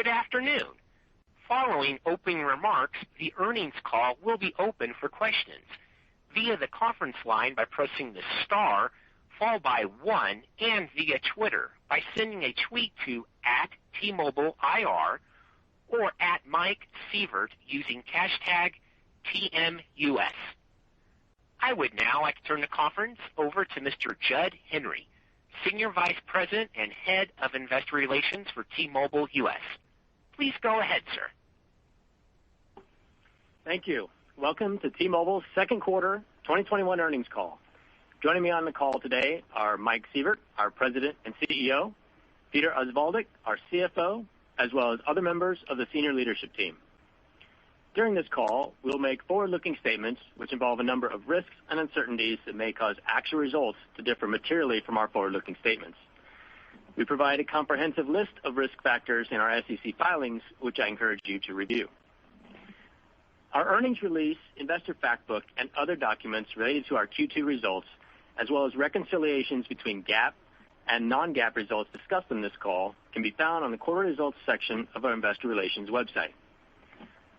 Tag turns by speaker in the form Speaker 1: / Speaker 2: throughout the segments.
Speaker 1: Good afternoon. Following opening remarks, the earnings call will be open for questions via the conference line by pressing the star followed by 1 and via Twitter by sending a tweet to @TMobileIR or @Mike Sievert using hashtag TMUS. I would now like to turn the conference over to Mr. Judd Henry, Senior Vice President and Head of Investor Relations for T-Mobile US. Please go ahead, sir.
Speaker 2: Thank you. Welcome to T-Mobile's second quarter 2021 earnings call. Joining me on the call today are Mike Sievert, our President and CEO, Peter Osvaldik, our CFO, as well as other members of the senior leadership team. During this call, we'll make forward-looking statements which involve a number of risks and uncertainties that may cause actual results to differ materially from our forward-looking statements. We provide a comprehensive list of risk factors in our SEC filings, which I encourage you to review. Our earnings release, investor fact book, and other documents related to our Q2 results, as well as reconciliations between GAAP and non-GAAP results discussed in this call, can be found on the quarterly results section of our investor relations website.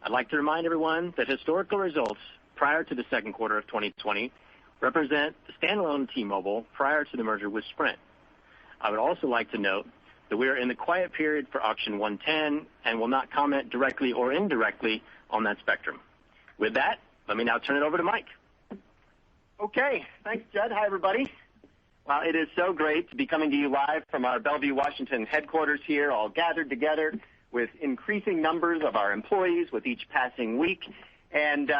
Speaker 2: I'd like to remind everyone that historical results prior to the second quarter of 2020 represent the standalone T-Mobile prior to the merger with Sprint. I would also like to note that we are in the quiet period for Auction 110 and will not comment directly or indirectly on that spectrum. With that, let me now turn it over to Mike.
Speaker 3: Okay, thanks, Judd. Hi, everybody. Well, it is so great to be coming to you live from our Bellevue, Washington headquarters here, all gathered together with increasing numbers of our employees with each passing week. And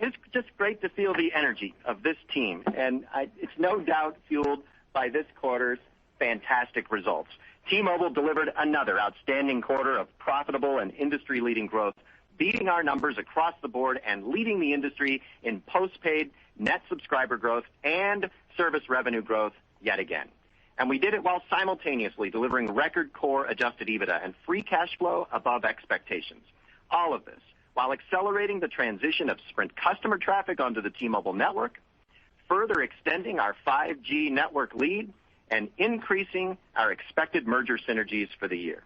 Speaker 3: it's just great to feel the energy of this team. And it's no doubt fueled by this quarter's fantastic results. T-Mobile delivered another outstanding quarter of profitable and industry-leading growth, beating our numbers across the board and leading the industry in postpaid net subscriber growth and service revenue growth yet again. And we did it while simultaneously delivering record core adjusted EBITDA and free cash flow above expectations. All of this while accelerating the transition of Sprint customer traffic onto the T-Mobile network, further extending our 5G network lead, and increasing our expected merger synergies for the year.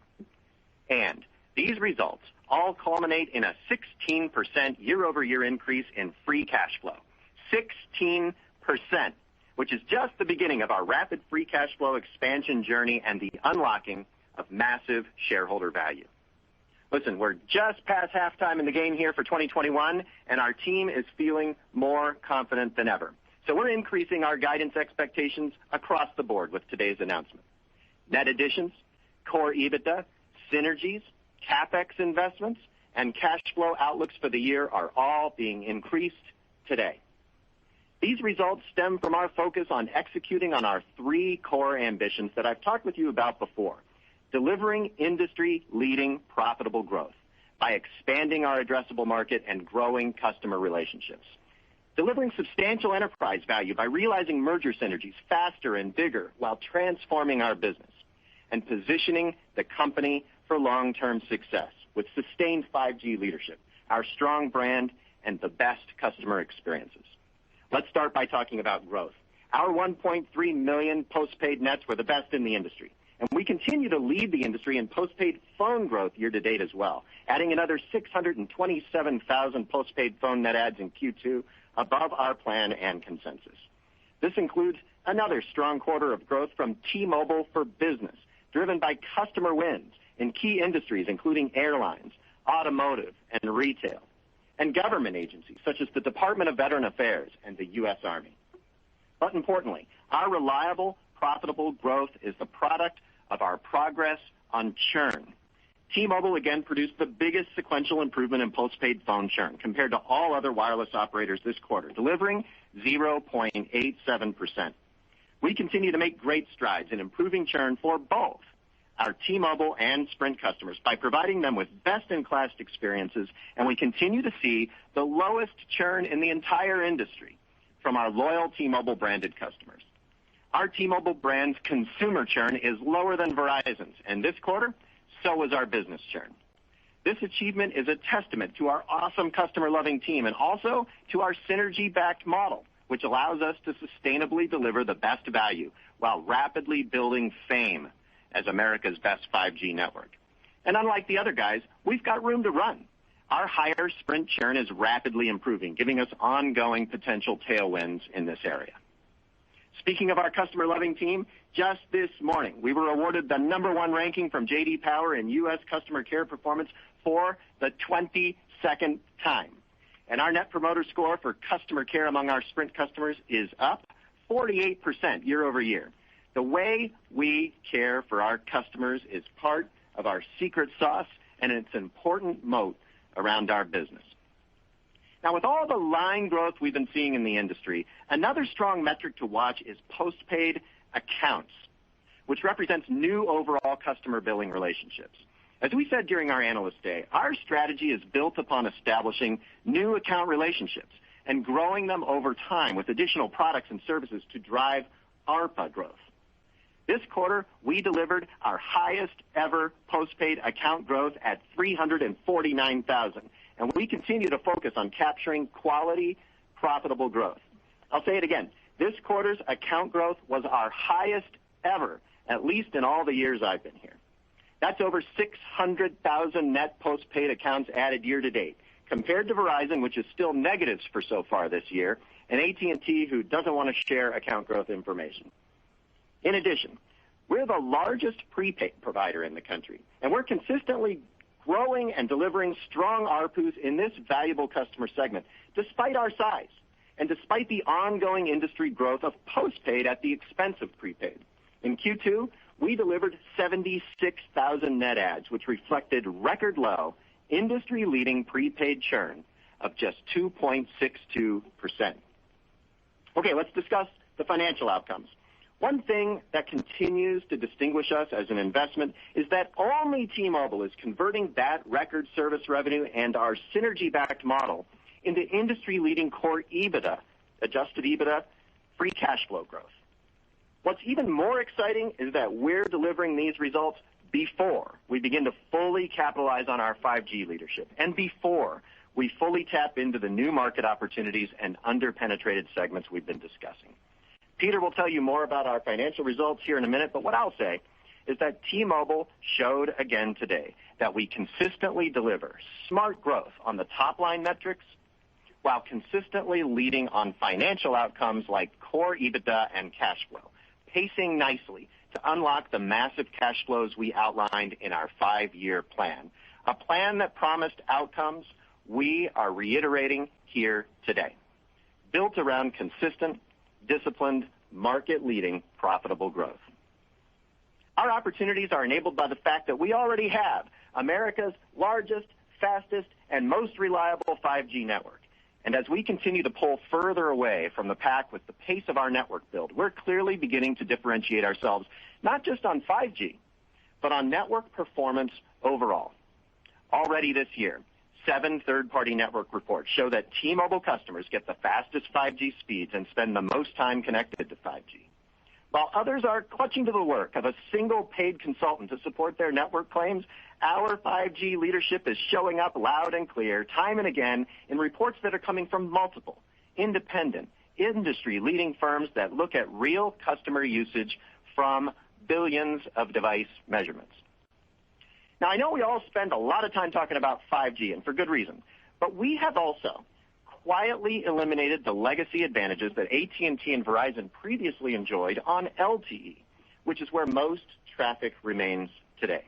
Speaker 3: And these results all culminate in a 16% year-over-year increase in free cash flow. 16%, which is just the beginning of our rapid free cash flow expansion journey and the unlocking of massive shareholder value. Listen, we're just past halftime in the game here for 2021, and our team is feeling more confident than ever. So we're increasing our guidance expectations across the board with today's announcement. Net additions, core EBITDA, synergies, CapEx investments, and cash flow outlooks for the year are all being increased today. These results stem from our focus on executing on our 3 core ambitions that I've talked with you about before. Delivering industry-leading profitable growth by expanding our addressable market and growing customer relationships. Delivering substantial enterprise value by realizing merger synergies faster and bigger while transforming our business. And positioning the company for long-term success with sustained 5G leadership, our strong brand, and the best customer experiences. Let's start by talking about growth. Our 1.3 million postpaid nets were the best in the industry, and we continue to lead the industry in postpaid phone growth year to date as well, adding another 627,000 postpaid phone net adds in Q2 above our plan and consensus. This includes another strong quarter of growth from T-Mobile for Business, driven by customer wins in key industries including airlines, automotive, and retail, and government agencies such as the Department of Veteran Affairs and the U.S. Army. But importantly, our reliable, profitable growth is the product of our progress on churn. T-Mobile again produced the biggest sequential improvement in postpaid phone churn compared to all other wireless operators this quarter, delivering 0.87%. We continue to make great strides in improving churn for both our T-Mobile and Sprint customers by providing them with best-in-class experiences, and we continue to see the lowest churn in the entire industry from our loyal T-Mobile branded customers. Our T-Mobile brand's consumer churn is lower than Verizon's, and this quarter, so was our business churn. This achievement is a testament to our awesome customer-loving team and also to our synergy-backed model, which allows us to sustainably deliver the best value while rapidly building fame as America's best 5G network. And unlike the other guys, we've got room to run. Our higher Sprint churn is rapidly improving, giving us ongoing potential tailwinds in this area. Speaking of our customer-loving team, just this morning, we were awarded the #1 ranking from J.D. Power in U.S. customer care performance for the 22nd time. And our Net Promoter Score for customer care among our Sprint customers is up 48% year over year. The way we care for our customers is part of our secret sauce, and it's an important moat around our business. Now, with all the line growth we've been seeing in the industry, another strong metric to watch is postpaid accounts, which represents new overall customer billing relationships. As we said during our Analyst Day, our strategy is built upon establishing new account relationships and growing them over time with additional products and services to drive ARPA growth. This quarter, we delivered our highest ever postpaid account growth at 349,000, and we continue to focus on capturing quality, profitable growth. I'll say it again. This quarter's account growth was our highest ever, at least in all the years I've been here. That's over 600,000 net postpaid accounts added year to date, compared to Verizon, which is still negatives for so far this year, and AT&T, who doesn't want to share account growth information. In addition, we're the largest prepaid provider in the country, and we're consistently growing and delivering strong ARPUs in this valuable customer segment, despite our size and despite the ongoing industry growth of postpaid at the expense of prepaid. In Q2, we delivered 76,000 net adds, which reflected record low, industry-leading prepaid churn of just 2.62%. Okay, let's discuss the financial outcomes. One thing that continues to distinguish us as an investment is that only T-Mobile is converting that record service revenue and our synergy-backed model into industry-leading core EBITDA, adjusted EBITDA, free cash flow growth. What's even more exciting is that we're delivering these results before we begin to fully capitalize on our 5G leadership and before we fully tap into the new market opportunities and underpenetrated segments we've been discussing. Peter will tell you more about our financial results here in a minute, but what I'll say is that T-Mobile showed again today that we consistently deliver smart growth on the top-line metrics while consistently leading on financial outcomes like core EBITDA and cash flow, pacing nicely to unlock the massive cash flows we outlined in our 5-year plan, a plan that promised outcomes we are reiterating here today, built around consistent, disciplined, market-leading, profitable growth. Our opportunities are enabled by the fact that we already have America's largest, fastest, and most reliable 5G network. And as we continue to pull further away from the pack with the pace of our network build, we're clearly beginning to differentiate ourselves, not just on 5G, but on network performance overall. Already this year, 7 third-party network reports show that T-Mobile customers get the fastest 5G speeds and spend the most time connected to 5G. While others are clutching to the work of a single paid consultant to support their network claims, our 5G leadership is showing up loud and clear time and again in reports that are coming from multiple, independent, industry-leading firms that look at real customer usage from billions of device measurements. Now, I know we all spend a lot of time talking about 5G, and for good reason, but we have also quietly eliminated the legacy advantages that AT&T and Verizon previously enjoyed on LTE, which is where most traffic remains today.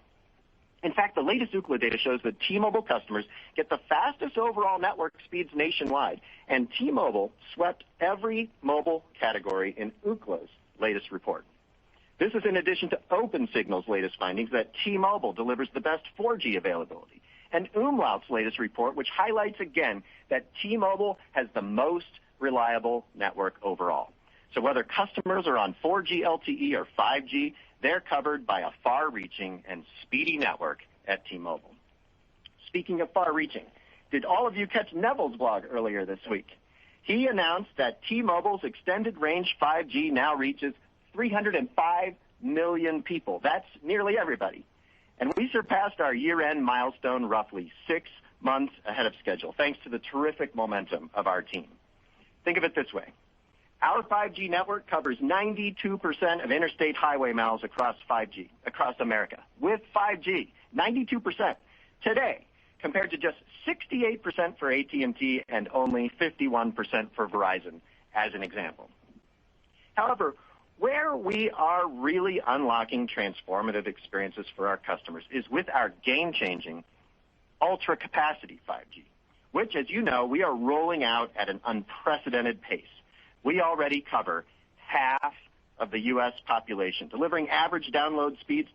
Speaker 3: In fact, the latest Ookla data shows that T-Mobile customers get the fastest overall network speeds nationwide, and T-Mobile swept every mobile category in Ookla's latest report. This is in addition to OpenSignal's latest findings that T-Mobile delivers the best 4G availability, and Umlaut's latest report, which highlights again that T-Mobile has the most reliable network overall. So whether customers are on 4G LTE or 5G, they're covered by a far-reaching and speedy network at T-Mobile. Speaking of far-reaching, did all of you catch Neville's blog earlier this week? He announced that T-Mobile's extended range 5G now reaches 305 million people. That's nearly everybody. And we surpassed our year-end milestone roughly 6 months ahead of schedule, thanks to the terrific momentum of our team. Think of it this way. Our 5G network covers 92% of interstate highway miles across America. With 5G, 92% today, compared to just 68% for AT&T and only 51% for Verizon, as an example. However, where we are really unlocking transformative experiences for our customers is with our game-changing ultra capacity 5G, which, as you know, we are rolling out at an unprecedented pace. We already cover half of the U.S. population, delivering average download speeds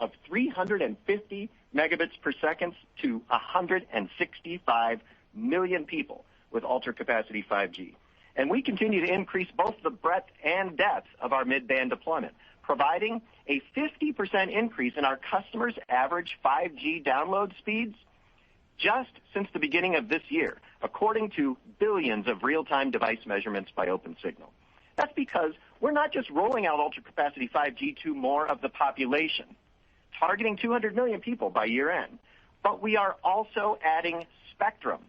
Speaker 3: of 350 megabits per second to 165 million people with ultra capacity 5G. And we continue to increase both the breadth and depth of our mid-band deployment, providing a 50% increase in our customers' average 5G download speeds just since the beginning of this year, according to billions of real-time device measurements by OpenSignal. That's because we're not just rolling out ultra capacity 5G to more of the population, targeting 200 million people by year end, but we are also adding spectrum,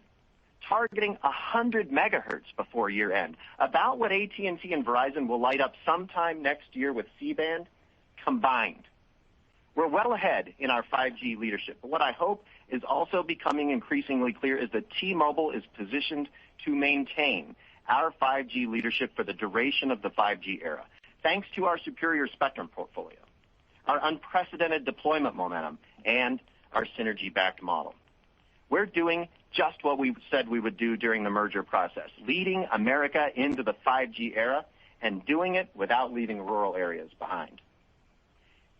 Speaker 3: targeting 100 megahertz before year end, about what AT&T and Verizon will light up sometime next year with C-band combined. We're well ahead in our 5G leadership, but what I hope is also becoming increasingly clear is that T-Mobile is positioned to maintain our 5G leadership for the duration of the 5G era, thanks to our superior spectrum portfolio, our unprecedented deployment momentum, and our synergy-backed model. We're doing just what we said we would do during the merger process, leading America into the 5G era and doing it without leaving rural areas behind.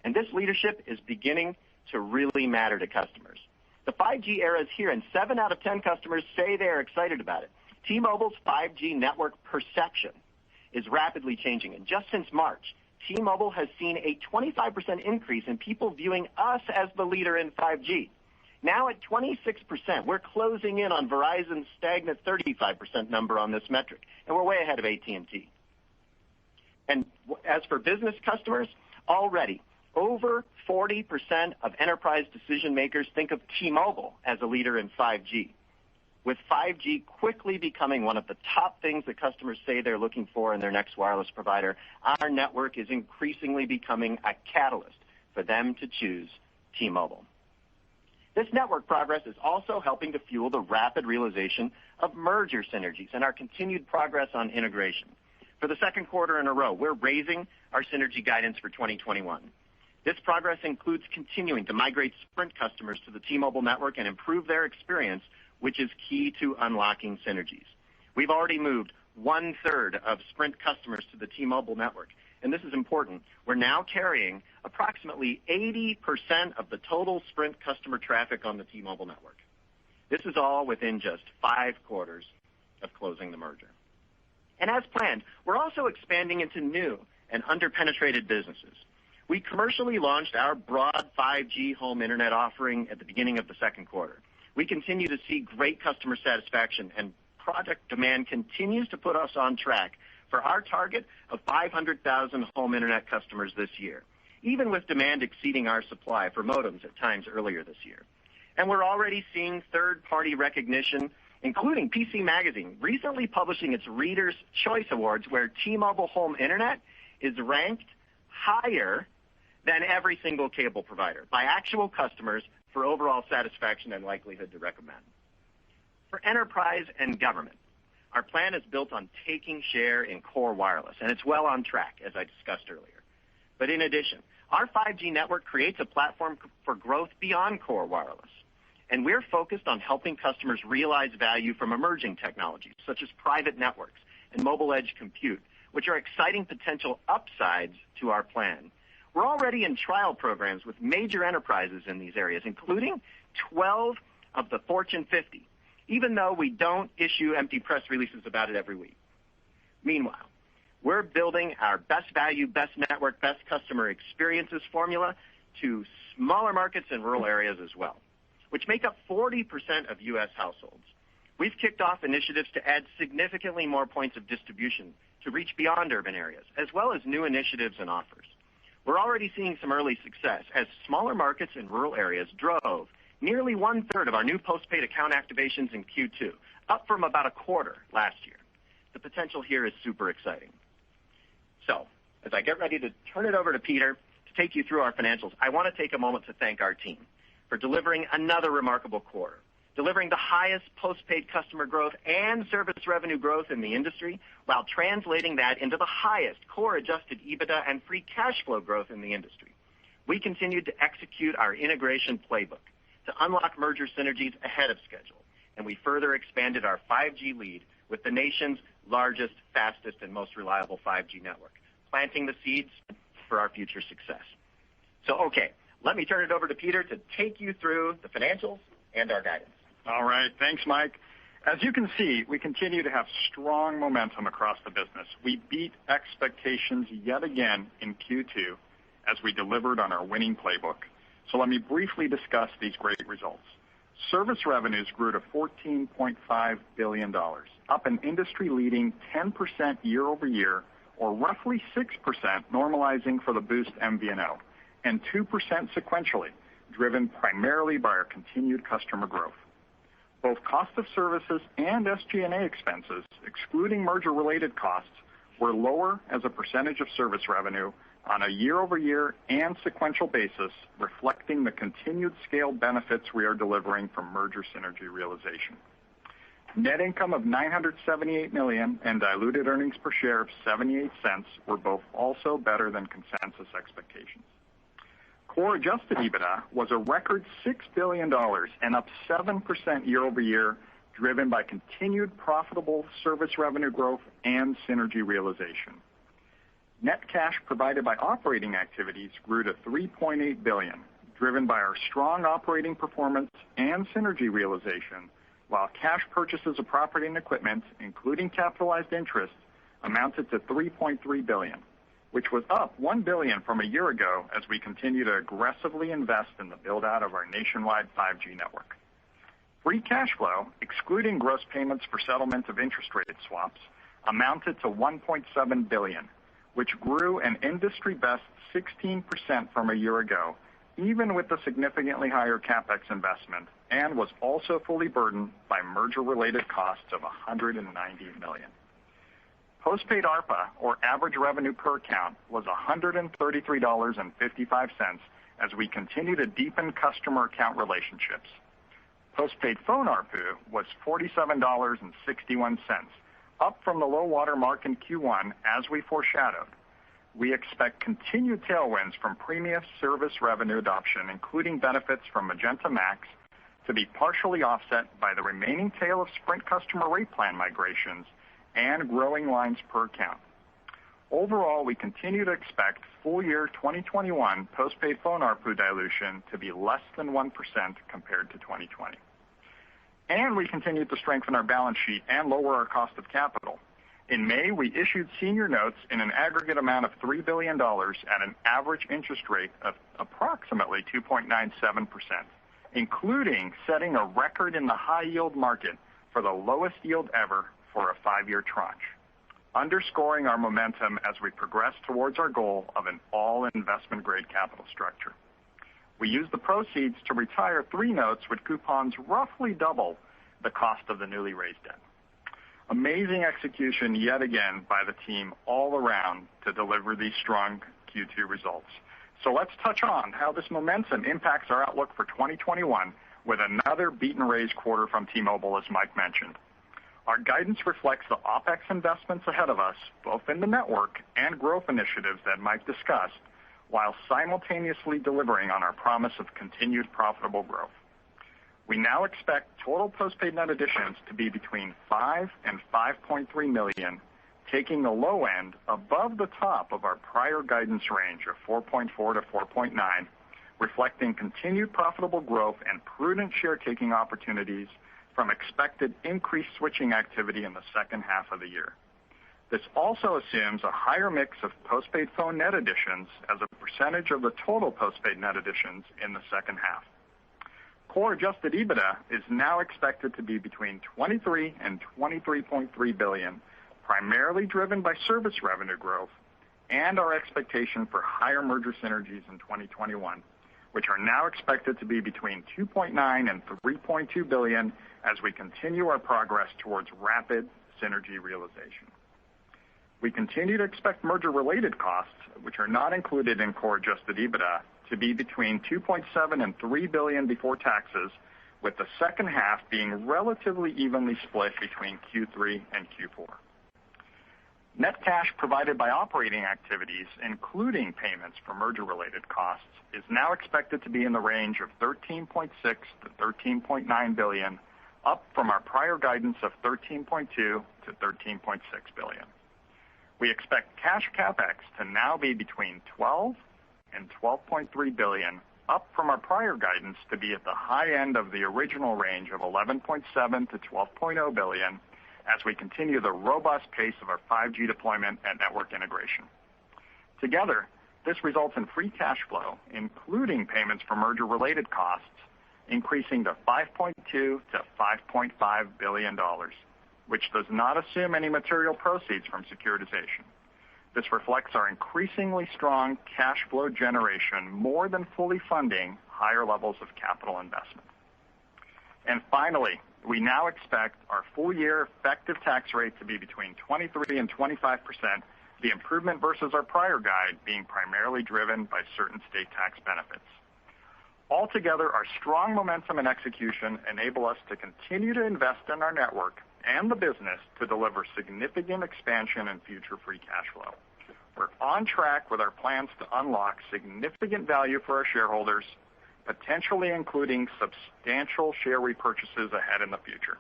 Speaker 3: And this leadership is beginning to really matter to customers. The 5G era is here, and 7 out of 10 customers say they're excited about it. T-Mobile's 5G network perception is rapidly changing, and just since March, T-Mobile has seen a 25% increase in people viewing us as the leader in 5G. Now at 26%, we're closing in on Verizon's stagnant 35% number on this metric, and we're way ahead of AT&T. And as for business customers, already over 40% of enterprise decision makers think of T-Mobile as a leader in 5G, with 5G quickly becoming one of the top things that customers say they're looking for in their next wireless provider. Our network is increasingly becoming a catalyst for them to choose T-Mobile. This network progress is also helping to fuel the rapid realization of merger synergies and our continued progress on integration. For the second quarter in a row, we're raising our synergy guidance for 2021. This progress includes continuing to migrate Sprint customers to the T-Mobile network and improve their experience, which is key to unlocking synergies. We've already moved 1/3 of Sprint customers to the T-Mobile network, and this is important. We're now carrying approximately 80% of the total Sprint customer traffic on the T-Mobile network. This is all within just 5 quarters of closing the merger. And as planned, we're also expanding into new and underpenetrated businesses. We commercially launched our broad 5G home internet offering at the beginning of the second quarter. We continue to see great customer satisfaction, and project demand continues to put us on track for our target of 500,000 home internet customers this year, even with demand exceeding our supply for modems at times earlier this year. And we're already seeing third-party recognition, including PC Magazine recently publishing its Reader's Choice Awards, where T-Mobile home internet is ranked higher than every single cable provider by actual customers for overall satisfaction and likelihood to recommend. For enterprise and government, our plan is built on taking share in core wireless, and it's well on track, as I discussed earlier. But in addition, our 5G network creates a platform for growth beyond core wireless, and we're focused on helping customers realize value from emerging technologies, such as private networks and mobile edge compute, which are exciting potential upsides to our plan. We're already in trial programs with major enterprises in these areas, including 12 of the Fortune 50, even though we don't issue empty press releases about it every week. Meanwhile, we're building our best value, best network, best customer experiences formula to smaller markets and rural areas as well, which make up 40% of U.S. households. We've kicked off initiatives to add significantly more points of distribution to reach beyond urban areas, as well as new initiatives and offers. We're already seeing some early success as smaller markets in rural areas drove nearly 1/3 of our new postpaid account activations in Q2, up from about a quarter last year. The potential here is super exciting. So, as I get ready to turn it over to Peter to take you through our financials, I want to take a moment to thank our team. for delivering another remarkable quarter, delivering the highest postpaid customer growth and service revenue growth in the industry, while translating that into the highest core adjusted EBITDA and free cash flow growth in the industry. We continued to execute our integration playbook to unlock merger synergies ahead of schedule, and we further expanded our 5G lead with the nation's largest, fastest, and most reliable 5G network, planting the seeds for our future success. Okay, let me turn it over to Peter to take you through the financials and our guidance.
Speaker 4: All right. Thanks, Mike. As you can see, we continue to have strong momentum across the business. We beat expectations yet again in Q2 as we delivered on our winning playbook. So let me briefly discuss these great results. Service revenues grew to $14.5 billion, up an industry-leading 10% year over year, or roughly 6% normalizing for the Boost MVNO, and 2% sequentially, driven primarily by our continued customer growth. Both cost of services and SG&A expenses, excluding merger-related costs, were lower as a percentage of service revenue on a year-over-year and sequential basis, reflecting the continued scale benefits we are delivering from merger synergy realization. Net income of $978 million and diluted earnings per share of 78 cents were both also better than consensus expectations. Core adjusted EBITDA was a record $6 billion and up 7% year over year, driven by continued profitable service revenue growth and synergy realization. Net cash provided by operating activities grew to $3.8 billion, driven by our strong operating performance and synergy realization, while cash purchases of property and equipment, including capitalized interest, amounted to $3.3 billion, which was up $1 billion from a year ago as we continue to aggressively invest in the build-out of our nationwide 5G network. Free cash flow, excluding gross payments for settlement of interest rate swaps, amounted to $1.7 billion, which grew an industry-best 16% from a year ago, even with the significantly higher CapEx investment, and was also fully burdened by merger-related costs of $190 million. Postpaid ARPA, or average revenue per account, was $133.55 as we continue to deepen customer account relationships. Postpaid phone ARPU was $47.61, up from the low water mark in Q1 as we foreshadowed. We expect continued tailwinds from premium service revenue adoption, including benefits from Magenta Max, to be partially offset by the remaining tail of Sprint customer rate plan migrations and growing lines per account. Overall, we continue to expect full year 2021 postpaid phone ARPU dilution to be less than 1% compared to 2020. And we continue to strengthen our balance sheet and lower our cost of capital. In May, we issued senior notes in an aggregate amount of $3 billion at an average interest rate of approximately 2.97%, including setting a record in the high-yield market for the lowest yield ever for a 5-year tranche, underscoring our momentum as we progress towards our goal of an all-investment-grade capital structure. We used the proceeds to retire 3 notes with coupons roughly double the cost of the newly raised debt. Amazing execution yet again by the team all around to deliver these strong Q2 results. So let's touch on how this momentum impacts our outlook for 2021 with another beat and raise quarter from T-Mobile, as Mike mentioned. Our guidance reflects the OpEx investments ahead of us, both in the network and growth initiatives that Mike discussed, while simultaneously delivering on our promise of continued profitable growth. We now expect total postpaid net additions to be between 5 and 5.3 million, taking the low end above the top of our prior guidance range of 4.4 to 4.9, reflecting continued profitable growth and prudent share-taking opportunities from expected increased switching activity in the second half of the year. This also assumes a higher mix of postpaid phone net additions as a percentage of the total postpaid net additions in the second half. Core adjusted EBITDA is now expected to be between $23 and $23.3 billion, primarily driven by service revenue growth and our expectation for higher merger synergies in 2021, which are now expected to be between $2.9 and $3.2 billion as we continue our progress towards rapid synergy realization. We continue to expect merger-related costs, which are not included in core adjusted EBITDA, to be between $2.7 and $3 billion before taxes, with the second half being relatively evenly split between Q3 and Q4. Net cash provided by operating activities, including payments for merger-related costs, is now expected to be in the range of $13.6 to $13.9 billion, up from our prior guidance of $13.2 to $13.6 billion. We expect cash CapEx to now be between $12 and $12.3 billion, up from our prior guidance to be at the high end of the original range of $11.7 to $12.0 billion, as we continue the robust pace of our 5G deployment and network integration. Together, this results in free cash flow, including payments for merger-related costs, increasing to $5.2 to $5.5 billion, which does not assume any material proceeds from securitization. This reflects our increasingly strong cash flow generation, more than fully funding higher levels of capital investment. And finally, we now expect our full-year effective tax rate to be between 23 and 25%, the improvement versus our prior guide being primarily driven by certain state tax benefits. Altogether, our strong momentum and execution enable us to continue to invest in our network and the business to deliver significant expansion and future free cash flow. We're on track with our plans to unlock significant value for our shareholders, potentially including substantial share repurchases ahead in the future.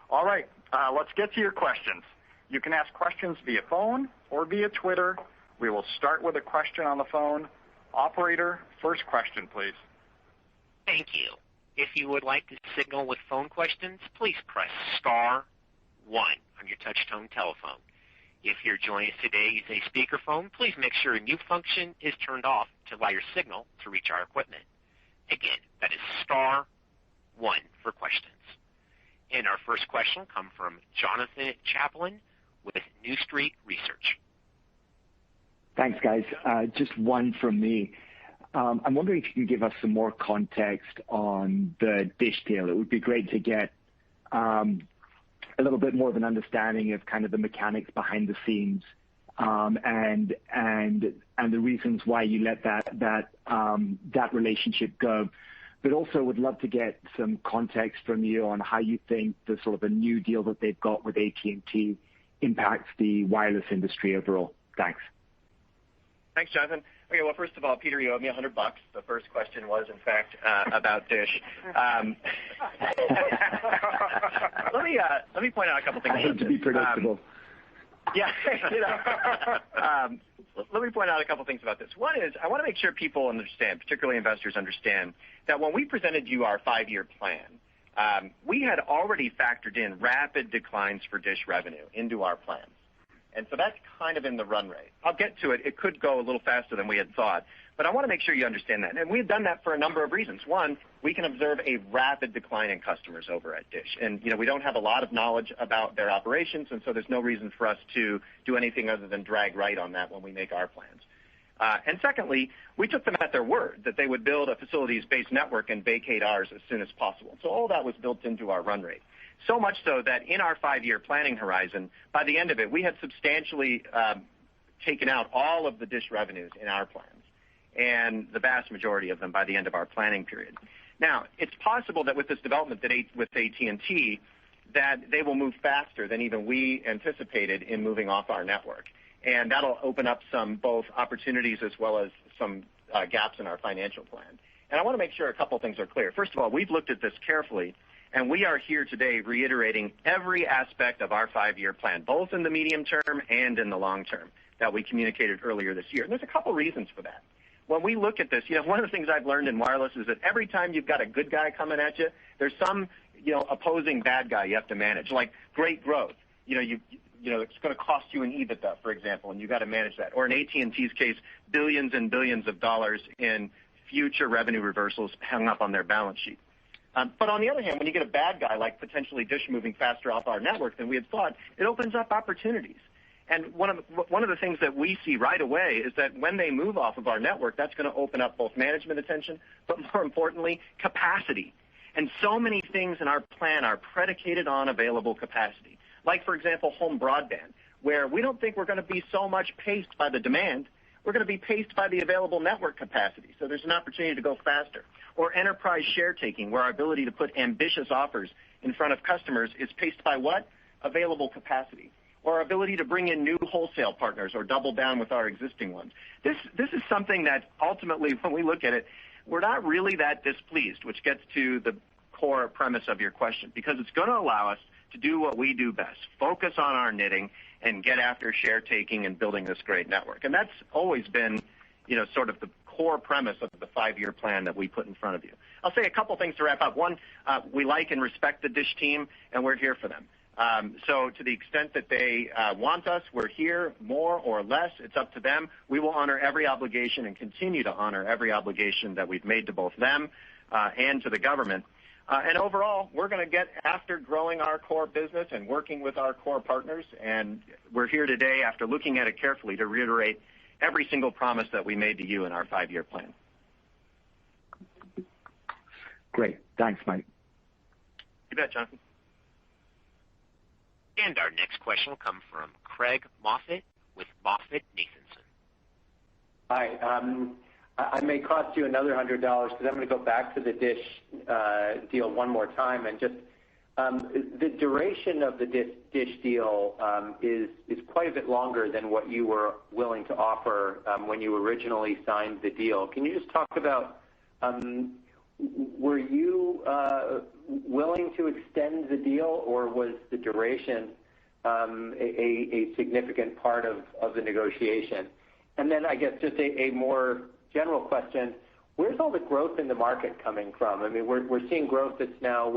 Speaker 4: All right, let's get to your questions. You can ask questions via phone or via Twitter. We will start with a question on the phone. Operator, first question, please.
Speaker 1: Thank you. If you would like to signal with phone questions, please press *1 on your touch-tone telephone. If you're joining us today using a speakerphone, please make sure your mute function is turned off to allow your signal to reach our equipment. Again, that is *1 for questions. And our first question will come from Jonathan Chaplin with New Street Research.
Speaker 5: Thanks, guys. Just one from me. I'm wondering if you can give us some more context on the Dish deal. It would be great to get a little bit more of an understanding of kind of the mechanics behind the scenes, and the reasons why you let that relationship go. But also would love to get some context from you on how you think the sort of a new deal that they've got with AT&T impacts the wireless industry overall. Thanks.
Speaker 3: Thanks, Jonathan. Okay, well, first of all, Peter, you owe me $100. The first question was, in fact, about Dish. Let me point out a couple things.
Speaker 5: I hate to be predictable.
Speaker 3: Let me point out a couple things about this. One is, I want to make sure people understand, particularly investors understand, that when we presented you our 5-year plan, we had already factored in rapid declines for Dish revenue into our plans. And so that's kind of in the run rate. I'll get to it. It could go a little faster than we had thought, but I want to make sure you understand that. And we've done that for a number of reasons. One, we can observe a rapid decline in customers over at Dish. And, we don't have a lot of knowledge about their operations, and so there's no reason for us to do anything other than drag right on that when we make our plans. And secondly, we took them at their word that they would build a facilities-based network and vacate ours as soon as possible. So all that was built into our run rate. So much so that in our 5-year planning horizon, by the end of it, we had substantially taken out all of the Dish revenues in our plans, and the vast majority of them by the end of our planning period. Now, it's possible that with this development with AT&T, that they will move faster than even we anticipated in moving off our network. And that'll open up some both opportunities as well as some gaps in our financial plan. And I want to make sure a couple things are clear. First of all, we've looked at this carefully, and we are here today reiterating every aspect of our 5-year plan, both in the medium term and in the long term, that we communicated earlier this year. And there's a couple reasons for that. When we look at this, one of the things I've learned in wireless is that every time you've got a good guy coming at you, there's some, opposing bad guy you have to manage, like great growth. It's going to cost you an EBITDA, for example, and you got to manage that. Or in AT&T's case, billions and billions of dollars in future revenue reversals hung up on their balance sheet. But on the other hand, when you get a bad guy like potentially Dish moving faster off our network than we had thought, it opens up opportunities. And one of the things that we see right away is that when they move off of our network, that's going to open up both management attention, but more importantly, capacity. And so many things in our plan are predicated on available capacity. Like, for example, home broadband, where we don't think we're going to be so much paced by the demand. we're going to be paced by the available network capacity, so there's an opportunity to go faster. Or enterprise share taking, where our ability to put ambitious offers in front of customers is paced by what? Available capacity. Or our ability to bring in new wholesale partners or double down with our existing ones. This is something that ultimately, when we look at it, we're not really that displeased, which gets to the core premise of your question, because it's going to allow us to do what we do best, focus on our knitting and get after share taking and building this great network. And that's always been, sort of the core premise of the 5-year plan that we put in front of you. I'll say a couple things to wrap up. One, we like and respect the DISH team, and we're here for them. So to the extent that they want us, we're here, more or less. It's up to them. We will honor every obligation and continue to honor every obligation that we've made to both them and to the government. And overall, we're going to get after growing our core business and working with our core partners. And we're here today, after looking at it carefully, to reiterate every single promise that we made to you in our 5-year plan.
Speaker 5: Great. Thanks, Mike.
Speaker 3: You bet, Jonathan.
Speaker 1: And our next question will come from Craig Moffett with MoffettNathanson.
Speaker 6: Hi. I may cost you another $100 because I'm going to go back to the DISH deal one more time. And just the duration of the DISH deal is quite a bit longer than what you were willing to offer when you originally signed the deal. Can you just talk about, were you willing to extend the deal, or was the duration a significant part of the negotiation? And then I guess just a more general question, where's all the growth in the market coming from? I mean, we're seeing growth that's now,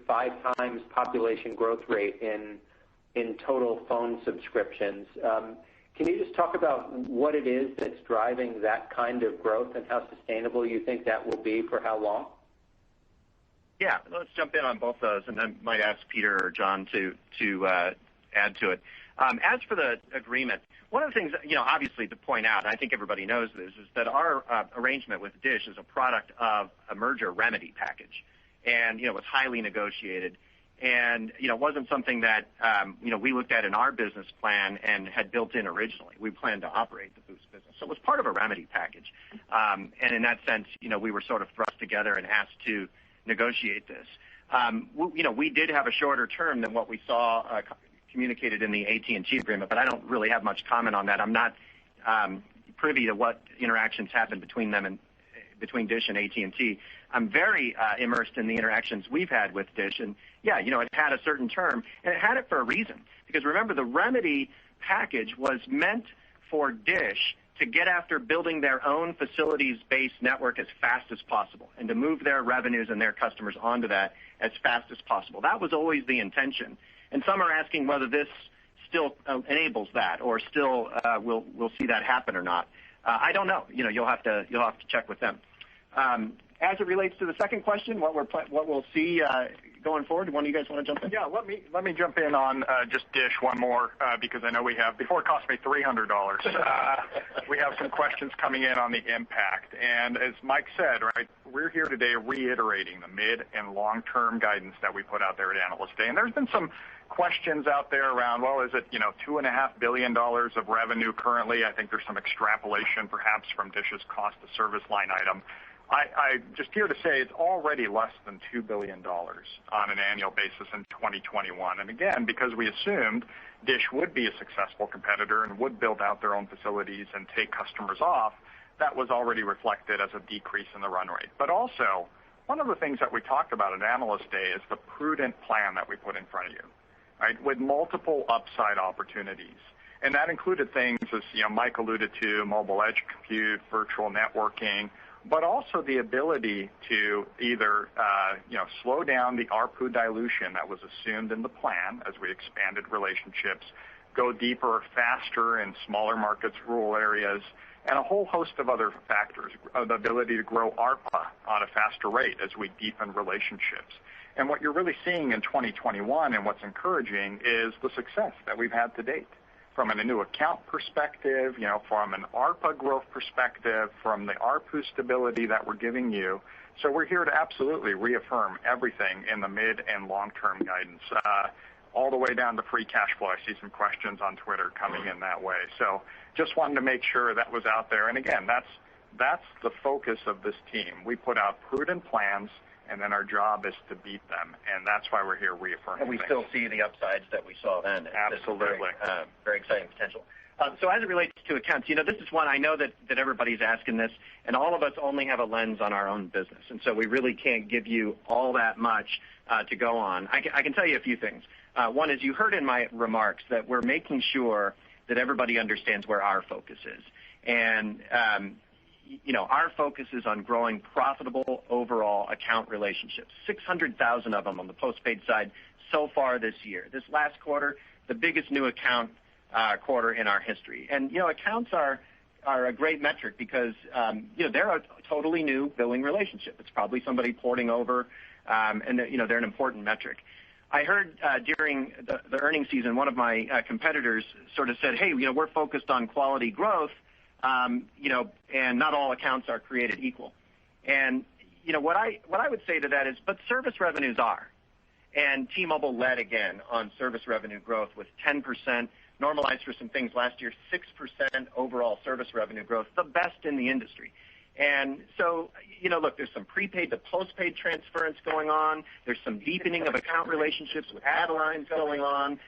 Speaker 6: 5 times population growth rate in total phone subscriptions. Can you just talk about what it is that's driving that kind of growth and how sustainable you think that will be for how long?
Speaker 3: Yeah, let's jump in on both those, and I might ask Peter or John to add to it. As for the agreement, one of the things, obviously to point out, and I think everybody knows this, is that our arrangement with DISH is a product of a merger remedy package. And, it was highly negotiated. And, it wasn't something that, we looked at in our business plan and had built in originally. We planned to operate the Boost business. So it was part of a remedy package. And in that sense, we were sort of thrust together and asked to negotiate this. We did have a shorter term than what we saw communicated in the AT&T agreement, but I don't really have much comment on that. I'm not privy to what interactions happened between them and between DISH and AT&T. I'm very immersed in the interactions we've had with DISH, and yeah, it had a certain term, and it had it for a reason. Because remember, the remedy package was meant for DISH to get after building their own facilities-based network as fast as possible and to move their revenues and their customers onto that as fast as possible. That was always the intention. And some are asking whether this still enables that, or still we'll see that happen or not. I don't know. You'll have to check with them. As it relates to the second question, what we'll see going forward, one of you guys want to jump in?
Speaker 4: Yeah, let me jump in on just DISH one more because I know we have, before it cost me $300, we have some questions coming in on the impact. And as Mike said, right, we're here today reiterating the mid and long-term guidance that we put out there at Analyst Day. And there's been some questions out there around, well, is it, $2.5 billion of revenue currently? I think there's some extrapolation perhaps from DISH's cost of service line item. I just here to say it's already less than $2 billion on an annual basis in 2021. And again, because we assumed DISH would be a successful competitor and would build out their own facilities and take customers off, that was already reflected as a decrease in the run rate. But also, one of the things that we talked about at Analyst Day is the prudent plan that we put in front of you, right, with multiple upside opportunities. And that included things, as Mike alluded to, mobile edge compute, virtual networking, but also the ability to either slow down the ARPU dilution that was assumed in the plan as we expanded relationships, go deeper, faster in smaller markets, rural areas, and a whole host of other factors, the ability to grow ARPA on a faster rate as we deepen relationships. And what you're really seeing in 2021 and what's encouraging is the success that we've had to date. From a new account perspective, from an ARPA growth perspective, from the ARPU stability that we're giving you. So we're here to absolutely reaffirm everything in the mid and long-term guidance. all the way down to free cash flow. I see some questions on Twitter coming in that way. So just wanted to make sure that was out there. And again, that's the focus of this team. We put out prudent plans, and then our job is to beat them, and that's why we're here reaffirming.
Speaker 7: And we still see the upsides that we saw then.
Speaker 4: Absolutely.
Speaker 7: Very exciting potential.
Speaker 2: So as it relates to accounts, this is one I know that everybody's asking this, and all of us only have a lens on our own business, and so we really can't give you all that much to go on. I can tell you a few things. One is you heard in my remarks that we're making sure that everybody understands where our focus is. And, our focus is on growing profitable overall account relationships, 600,000 of them on the postpaid side so far this year. This last quarter, the biggest new account quarter in our history. And, accounts are a great metric because, they're a totally new billing relationship. It's probably somebody porting over, and, they're an important metric. I heard during the earnings season, one of my competitors sort of said, hey, we're focused on quality growth, and not all accounts are created equal. And, what I would say to that is, but service revenues are. And T-Mobile led again on service revenue growth with 10%, normalized for some things last year, 6% overall service revenue growth, the best in the industry. And so, look, there's some prepaid to postpaid transference going on. There's some deepening of account relationships with add lines going on.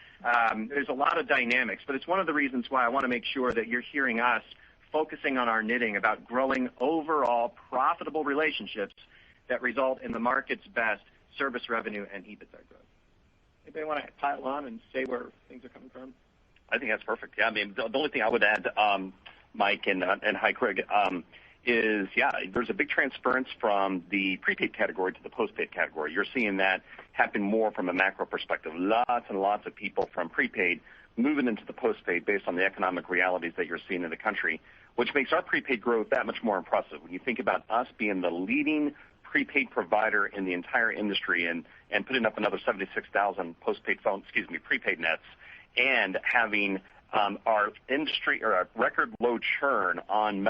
Speaker 2: There's a lot of dynamics, but it's one of the reasons why I want to make sure that you're hearing us focusing on our knitting about growing overall profitable relationships that result in the market's best service revenue and EBITDA growth. Anybody want to pile on and say where things are coming from?
Speaker 7: I think that's perfect. Yeah, I mean, the only thing I would add, Mike and hi, Craig, is, there's a big transference from the prepaid category to the postpaid category. You're seeing that happen more from a macro perspective. Lots and lots of people from prepaid moving into the postpaid based on the economic realities that you're seeing in the country, which makes our prepaid growth that much more impressive. When you think about us being the leading prepaid provider in the entire industry and putting up another 76,000 prepaid nets, and having our industry or our record low churn on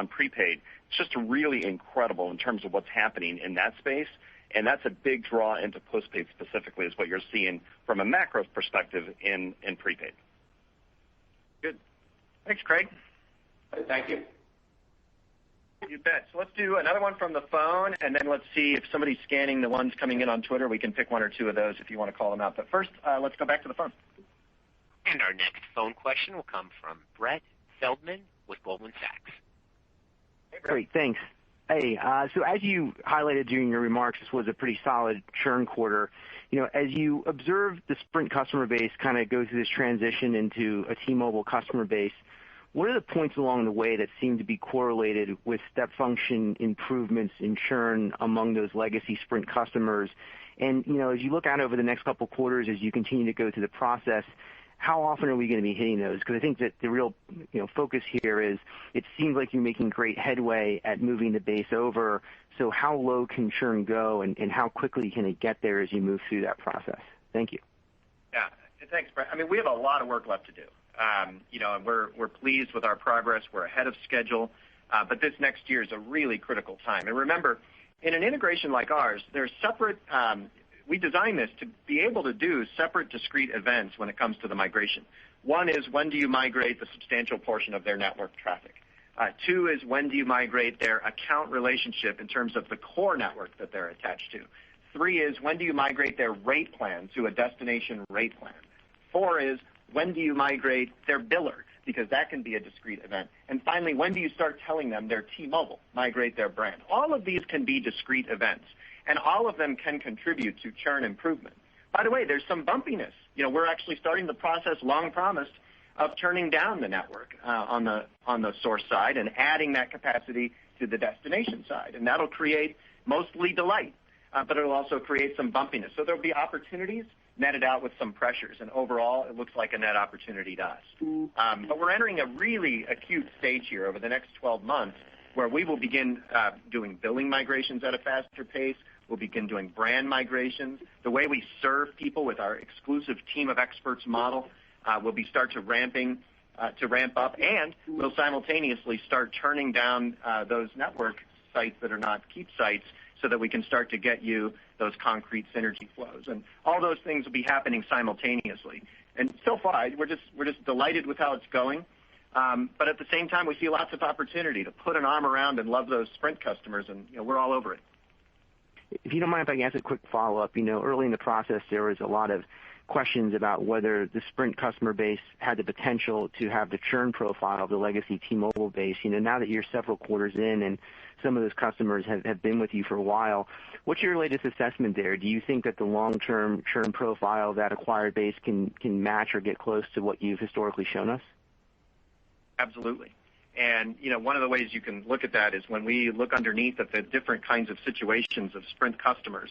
Speaker 7: prepaid, it's just really incredible in terms of what's happening in that space. And that's a big draw into postpaid specifically, is what you're seeing from a macro perspective in prepaid.
Speaker 2: Good. Thanks, Craig.
Speaker 6: Thank you.
Speaker 2: You bet. So let's do another one from the phone, and then let's see if somebody's scanning the ones coming in on Twitter. We can pick one or two of those if you want to call them out. But first, let's go back to the phone.
Speaker 1: And our next phone question will come from Brett Feldman with Goldman Sachs.
Speaker 2: Hey, Brett.
Speaker 8: Great, thanks. Hey, so as you highlighted during your remarks, this was a pretty solid churn quarter. As you observe the Sprint customer base kind of go through this transition into a T-Mobile customer base, what are the points along the way that seem to be correlated with step function improvements in churn among those legacy Sprint customers? And, as you look out over the next couple quarters, as you continue to go through the process, how often are we going to be hitting those? Because I think that the real focus here is it seems like you're making great headway at moving the base over. So how low can churn go, and how quickly can it get there as you move through that process? Thank you.
Speaker 2: Yeah, thanks, Brett. I mean, we have a lot of work left to do. And we're pleased with our progress. We're ahead of schedule. But this next year is a really critical time. And remember, in an integration like ours, there's separate we designed this to be able to do separate discrete events when it comes to the migration. One is, when do you migrate the substantial portion of their network traffic? Two is, when do you migrate their account relationship in terms of the core network that they're attached to? Three is, when do you migrate their rate plan to a destination rate plan? Four is, when do you migrate their biller? Because that can be a discrete event. And finally, when do you start telling them they're T-Mobile, migrate their brand? All of these can be discrete events, and all of them can contribute to churn improvement. By the way, there's some bumpiness. We're actually starting the process, long promised, of turning down the network on the source side and adding that capacity to the destination side. And that'll create mostly delight, but it'll also create some bumpiness. So there'll be opportunities netted out with some pressures, and overall, it looks like a net opportunity to us. But we're entering a really acute stage here over the next 12 months where we will begin doing billing migrations at a faster pace. We'll begin doing brand migrations. The way we serve people with our exclusive team of experts model will start to ramp up, and we'll simultaneously start turning down those network sites that are not keep sites
Speaker 3: so that we can start to get you those concrete synergy flows. And all those things will be happening simultaneously. And so far, we're just delighted with how it's going. But at the same time, we see lots of opportunity to put an arm around and love those Sprint customers, and we're all over it.
Speaker 8: If you don't mind if I can ask a quick follow-up, early in the process there was a lot of questions about whether the Sprint customer base had the potential to have the churn profile of the legacy T-Mobile base. Now that you're several quarters in and some of those customers have been with you for a while, what's your latest assessment there? Do you think that the long-term churn profile of that acquired base can match or get close to what you've historically shown us?
Speaker 3: Absolutely. And, one of the ways you can look at that is when we look underneath at the different kinds of situations of Sprint customers.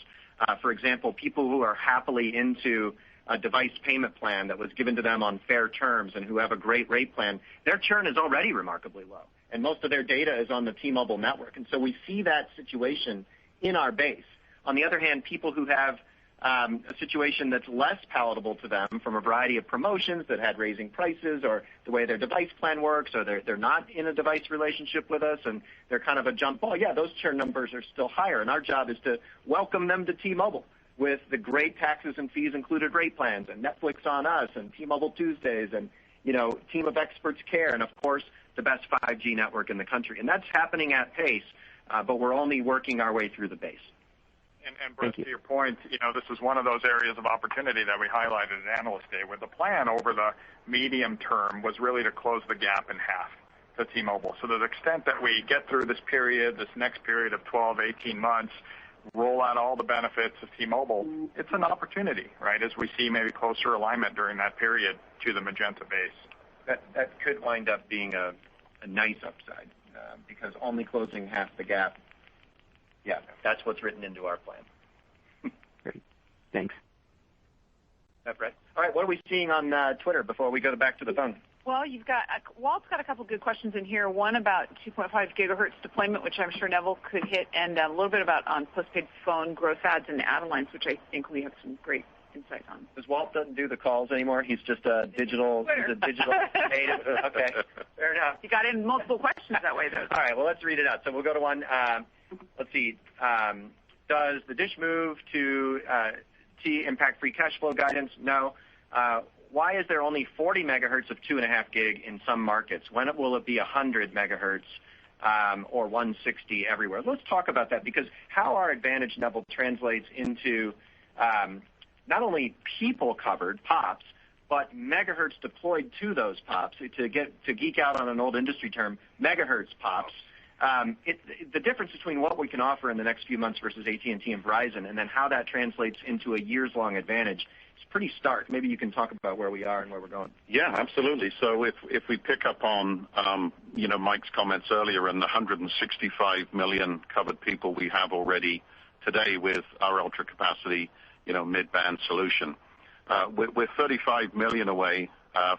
Speaker 3: For example, people who are happily into a device payment plan that was given to them on fair terms and who have a great rate plan, their churn is already remarkably low. And most of their data is on the T-Mobile network. And so we see that situation in our base. On the other hand, people who have a situation that's less palatable to them from a variety of promotions that had raising prices or the way their device plan works, or they're not in a device relationship with us and they're kind of a jump ball, those churn numbers are still higher. And our job is to welcome them to T-Mobile with the great taxes and fees included rate plans and Netflix on Us and T-Mobile Tuesdays and, Team of Experts Care and, of course, the best 5G network in the country. And that's happening at pace, but we're only working our way through the base.
Speaker 4: And Brett, to your point, this is one of those areas of opportunity that we highlighted at Analyst Day, where the plan over the medium term was really to close the gap in half to T-Mobile. So to the extent that we get through this next period of 12, 18 months, roll out all the benefits of T-Mobile, it's an opportunity, right, as we see maybe closer alignment during that period to the Magenta base.
Speaker 3: That could wind up being a nice upside because only closing half the gap, that's what's written into our plan.
Speaker 8: Great. Thanks.
Speaker 3: Brett. All right, what are we seeing on Twitter before we go back to the phone?
Speaker 9: Well, Walt's got a couple good questions in here. One about 2.5 gigahertz deployment, which I'm sure Neville could hit, and a little bit about on postpaid phone growth adds and add lines, which I think we have some great insight on.
Speaker 3: Does Walt doesn't do the calls anymore? He's just a digital native. Okay, fair enough.
Speaker 9: You got in multiple questions that way, though.
Speaker 3: All right, well, let's read it out. So we'll go to one. Let's see. Does the Dish move to T impact free cash flow guidance? No. Why is there only 40 megahertz of 2.5 gig in some markets? When will it be 100 megahertz or 160 everywhere? Let's talk about that, because how our advantage, Neville, translates into not only people covered, POPs, but megahertz deployed to those POPs. To geek out on an old industry term, megahertz POPs. The difference between what we can offer in the next few months versus AT&T and Verizon, and then how that translates into a years-long advantage, is pretty stark. Maybe you can talk about where we are and where we're going.
Speaker 10: Yeah, absolutely. So if we pick up on Mike's comments earlier and the 165 million covered people we have already today with our ultra capacity mid-band solution, we're 35 million away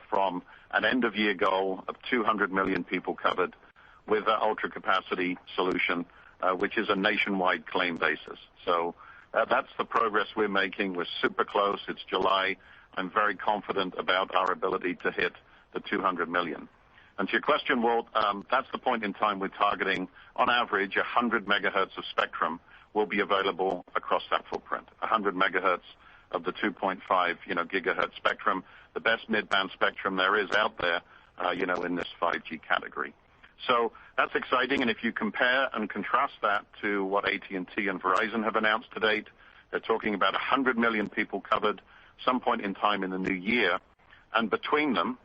Speaker 10: from an end-of-year goal of 200 million people covered with our ultra capacity solution, which is a nationwide claim basis. So that's the progress we're making. We're super close. It's July. I'm very confident about our ability to hit the 200 million. And to your question, Walt, that's the point in time we're targeting. On average, 100 megahertz of spectrum will be available across that footprint. 100 megahertz of the 2.5 gigahertz spectrum, the best mid-band spectrum there is out there, in this 5G category. So that's exciting, and if you compare and contrast that to what AT&T and Verizon have announced to date, they're talking about 100 million people covered some point in time in the new year, and between them,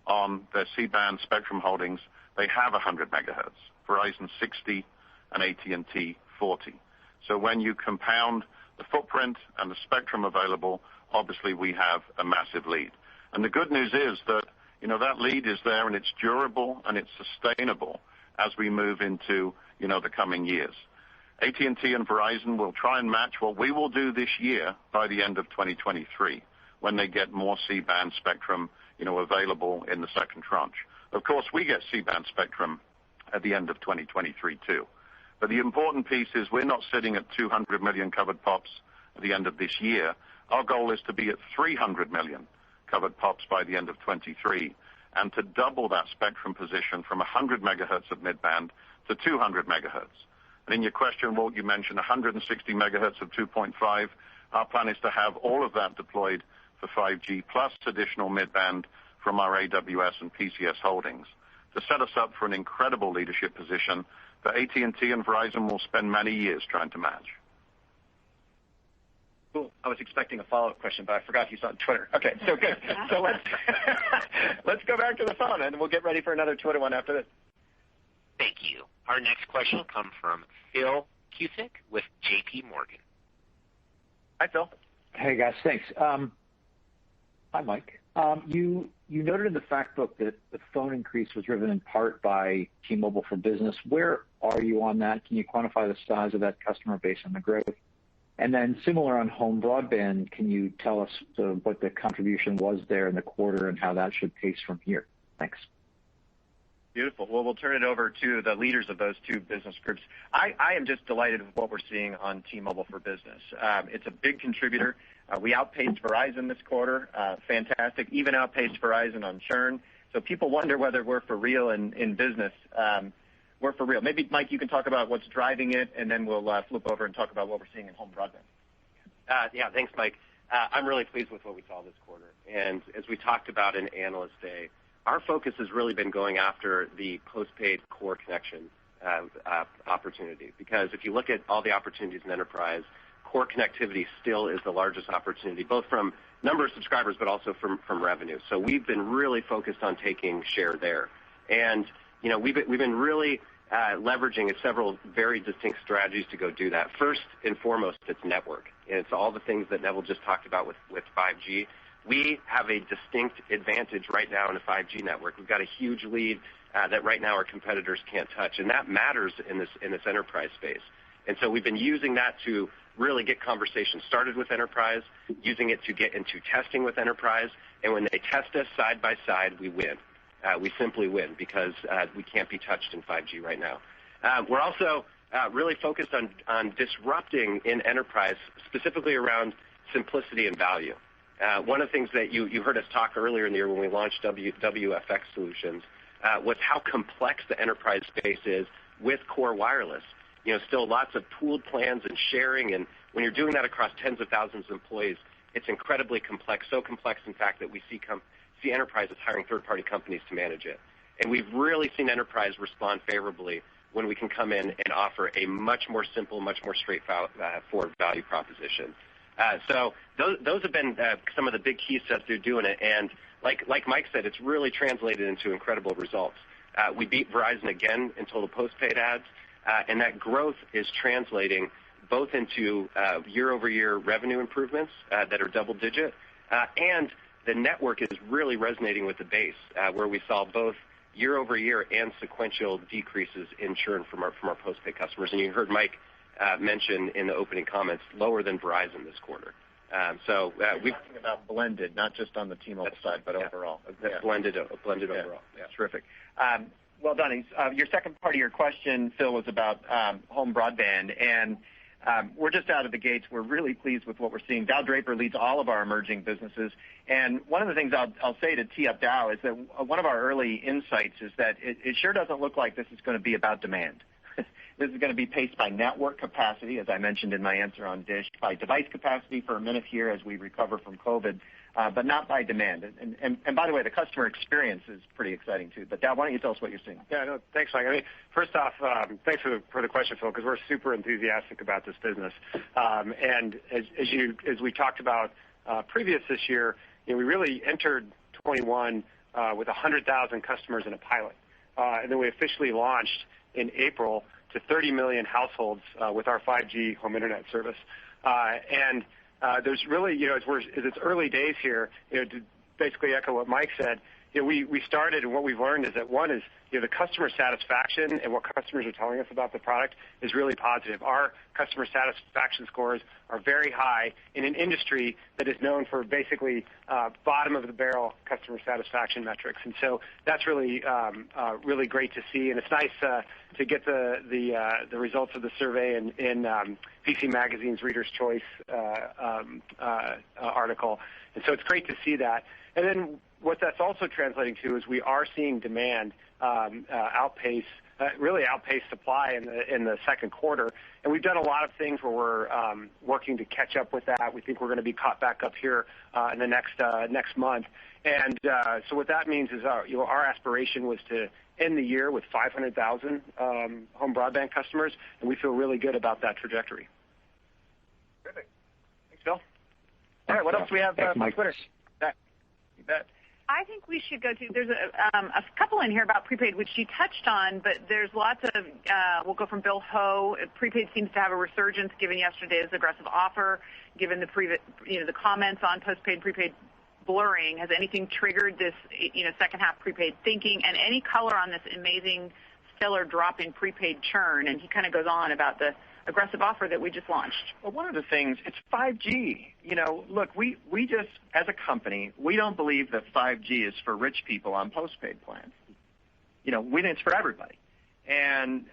Speaker 10: on their C-band spectrum holdings, they have 100 megahertz, Verizon 60 and AT&T 40. So when you compound the footprint and the spectrum available, obviously we have a massive lead. And the good news is that that lead is there, and it's durable and it's sustainable as we move into, the coming years. AT&T and Verizon will try and match what we will do this year by the end of 2023 when they get more C-band spectrum, available in the second tranche. Of course, we get C-band spectrum at the end of 2023 too. But the important piece is we're not sitting at 200 million covered POPs at the end of this year. Our goal is to be at 300 million covered POPs by the end of 23, and to double that spectrum position from 100 megahertz of midband to 200 megahertz. And in your question, Walt, you mentioned 160 megahertz of 2.5. Our plan is to have all of that deployed for 5G plus additional mid-band from our AWS and PCS holdings to set us up for an incredible leadership position that AT&T and Verizon will spend many years trying to match.
Speaker 7: Cool. I was expecting a follow-up question, but I forgot you saw on Twitter. Okay, so good. So let's go back to the phone, and we'll get ready for another Twitter one after this.
Speaker 1: Thank you. Our next question will come from Phil Cusick with J.P. Morgan.
Speaker 7: Hi, Phil.
Speaker 11: Hey, guys. Thanks. Hi, Mike. You noted in the fact book that the phone increase was driven in part by T-Mobile for Business. Where are you on that? Can you quantify the size of that customer base and the growth? And then similar on home broadband, can you tell us what the contribution was there in the quarter and how that should pace from here? Thanks.
Speaker 7: Beautiful. Well, we'll turn it over to the leaders of those two business groups. I am just delighted with what we're seeing on T-Mobile for Business. It's a big contributor. We outpaced Verizon this quarter. Fantastic. Even outpaced Verizon on churn. So people wonder whether we're for real in business. We're for real. Maybe, Mike, you can talk about what's driving it, and then we'll flip over and talk about what we're seeing in home broadband.
Speaker 12: Yeah, thanks, Mike. I'm really pleased with what we saw this quarter. And as we talked about in Analyst Day, our focus has really been going after the postpaid core connection opportunity. Because if you look at all the opportunities in enterprise, core connectivity still is the largest opportunity, both from number of subscribers but also from revenue. So we've been really focused on taking share there. And, you know, we've been really leveraging several very distinct strategies to go do that. First and foremost, it's network. And it's all the things that Neville just talked about with 5G. We have a distinct advantage right now in a 5G network. We've got a huge lead that right now our competitors can't touch, and that matters in this enterprise space. And so we've been using that to really get conversations started with enterprise, using it to get into testing with enterprise, and when they test us side by side, we win. We simply win because we can't be touched in 5G right now. We're also really focused on disrupting in enterprise, specifically around simplicity and value. One of the things that you heard us talk earlier in the year when we launched WFX Solutions was how complex the enterprise space is with core wireless. You know, still lots of pooled plans and sharing, and when you're doing that across tens of thousands of employees, it's incredibly complex, so complex, in fact, that we see enterprises hiring third-party companies to manage it. And we've really seen enterprise respond favorably when we can come in and offer a much more simple, much more straightforward value proposition. So those have been some of the big key steps they're doing it. And like Mike said, it's really translated into incredible results. We beat Verizon again in total postpaid ads, and that growth is translating both into year-over-year revenue improvements that are double-digit, and the network is really resonating with the base, where we saw both year-over-year and sequential decreases in churn from our postpaid customers. And you heard Mike mention in the opening comments lower than Verizon this quarter. So we're
Speaker 7: talking about blended, not just on the T-Mobile side, but overall.
Speaker 12: That's blended overall.
Speaker 7: Yeah. Terrific. Well done. Your second part of your question, Phil, was about home broadband, and we're just out of the gates. We're really pleased with what we're seeing. Dow Draper leads all of our emerging businesses, and one of the things I'll say to tee up Dow is that one of our early insights is that it sure doesn't look like this is going to be about demand. This is going to be paced by network capacity, as I mentioned in my answer on Dish, by device capacity for a minute here as we recover from COVID, but not by demand. And by the way, the customer experience is pretty exciting too. But Dow, why don't you tell us what you're seeing?
Speaker 13: Yeah, no, thanks, Mike. I mean, first off, thanks for the question, Phil, because we're super enthusiastic about this business. And as we talked about previous this year, you know, we really entered 21 with 100,000 customers in a pilot, and then we officially launched in April to 30 million households with our 5G home internet service. And there's really, you know, as it's early days here, you know, to basically echo what Mike said, you know, we started, and what we've learned is that one is, you know, the customer satisfaction and what customers are telling us about the product is really positive. Our customer satisfaction scores are very high in an industry that is known for basically bottom of the barrel customer satisfaction metrics. And so that's really really great to see. And it's nice to get the results of the survey in PC Magazine's Reader's Choice article. And so it's great to see that. And then what that's also translating to is we are seeing demand outpace really outpaced supply in the second quarter. And we've done a lot of things where we're working to catch up with that. We think we're going to be caught back up here in the next month. And so what that means is our aspiration was to end the year with 500,000 home broadband customers, and we feel really good about that trajectory.
Speaker 2: Terrific. Thanks, Bill. All right, what else do we have on Twitter? You bet.
Speaker 9: I think we should go to, there's a couple in here about prepaid, which you touched on, but there's lots of, we'll go from Bill Ho. Prepaid seems to have a resurgence given yesterday's aggressive offer, given the comments on postpaid, prepaid blurring. Has anything triggered this, second half prepaid thinking, and any color on this amazing stellar drop in prepaid churn? And he kind of goes on about the aggressive offer that we just launched.
Speaker 3: Well, one of the things, it's 5G. Look, we just, as a company, we don't believe that 5G is for rich people on postpaid plans. We think it's for everybody. And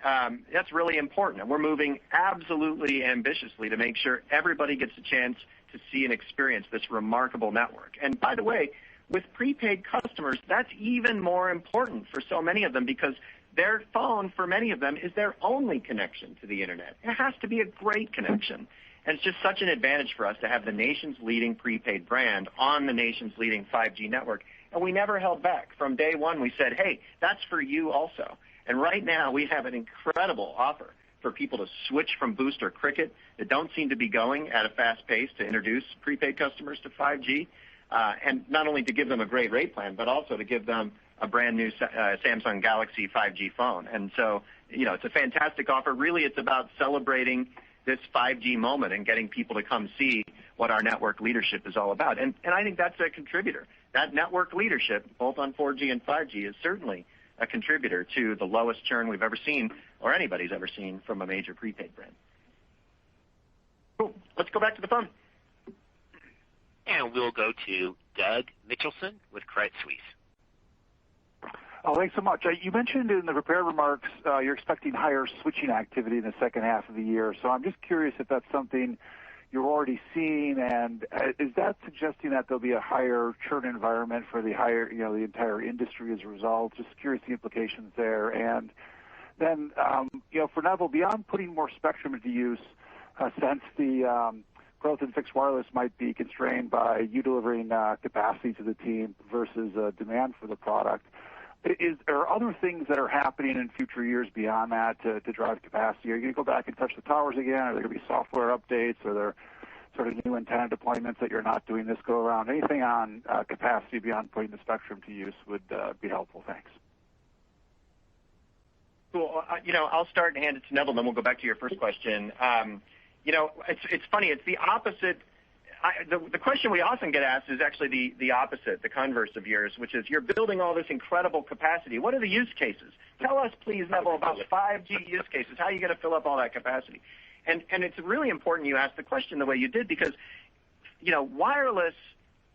Speaker 3: that's really important. And we're moving absolutely ambitiously to make sure everybody gets a chance to see and experience this remarkable network. And by the way, with prepaid customers, that's even more important for so many of them because their phone, for many of them, is their only connection to the internet. It has to be a great connection. And it's just such an advantage for us to have the nation's leading prepaid brand on the nation's leading 5G network. And we never held back. From day one, we said, hey, that's for you also. And right now, we have an incredible offer for people to switch from Boost or Cricket that don't seem to be going at a fast pace to introduce prepaid customers to 5G. And not only to give them a great rate plan, but also to give them a brand new Samsung Galaxy 5G phone. And so, it's a fantastic offer. Really, it's about celebrating this 5G moment and getting people to come see what our network leadership is all about. And I think that's a contributor. That network leadership, both on 4G and 5G, is certainly a contributor to the lowest churn we've ever seen or anybody's ever seen from a major prepaid brand. Cool. Let's go back to the phone.
Speaker 1: And we'll go to Doug Mitchelson with Credit Suisse.
Speaker 14: Oh, thanks so much. You mentioned in the prepared remarks you're expecting higher switching activity in the second half of the year. So I'm just curious if that's something you're already seeing, and is that suggesting that there'll be a higher churn environment for the entire industry as a result? Just curious the implications there. And then, for Neville, beyond putting more spectrum into use, since the growth in fixed wireless might be constrained by you delivering capacity to the team versus demand for the product, is there other things that are happening in future years beyond that to drive capacity? Are you going to go back and touch the towers again? Are there going to be software updates? Are there sort of new antenna deployments that you're not doing this go around? Anything on capacity beyond putting the spectrum to use would be helpful. Thanks.
Speaker 3: Cool. I'll start and hand it to Neville, then we'll go back to your first question. It's funny. It's the opposite. The question we often get asked is actually the opposite, the converse of yours, which is you're building all this incredible capacity. What are the use cases? Tell us, please, Neville, about 5G use cases. How are you going to fill up all that capacity? And it's really important you ask the question the way you did because, wireless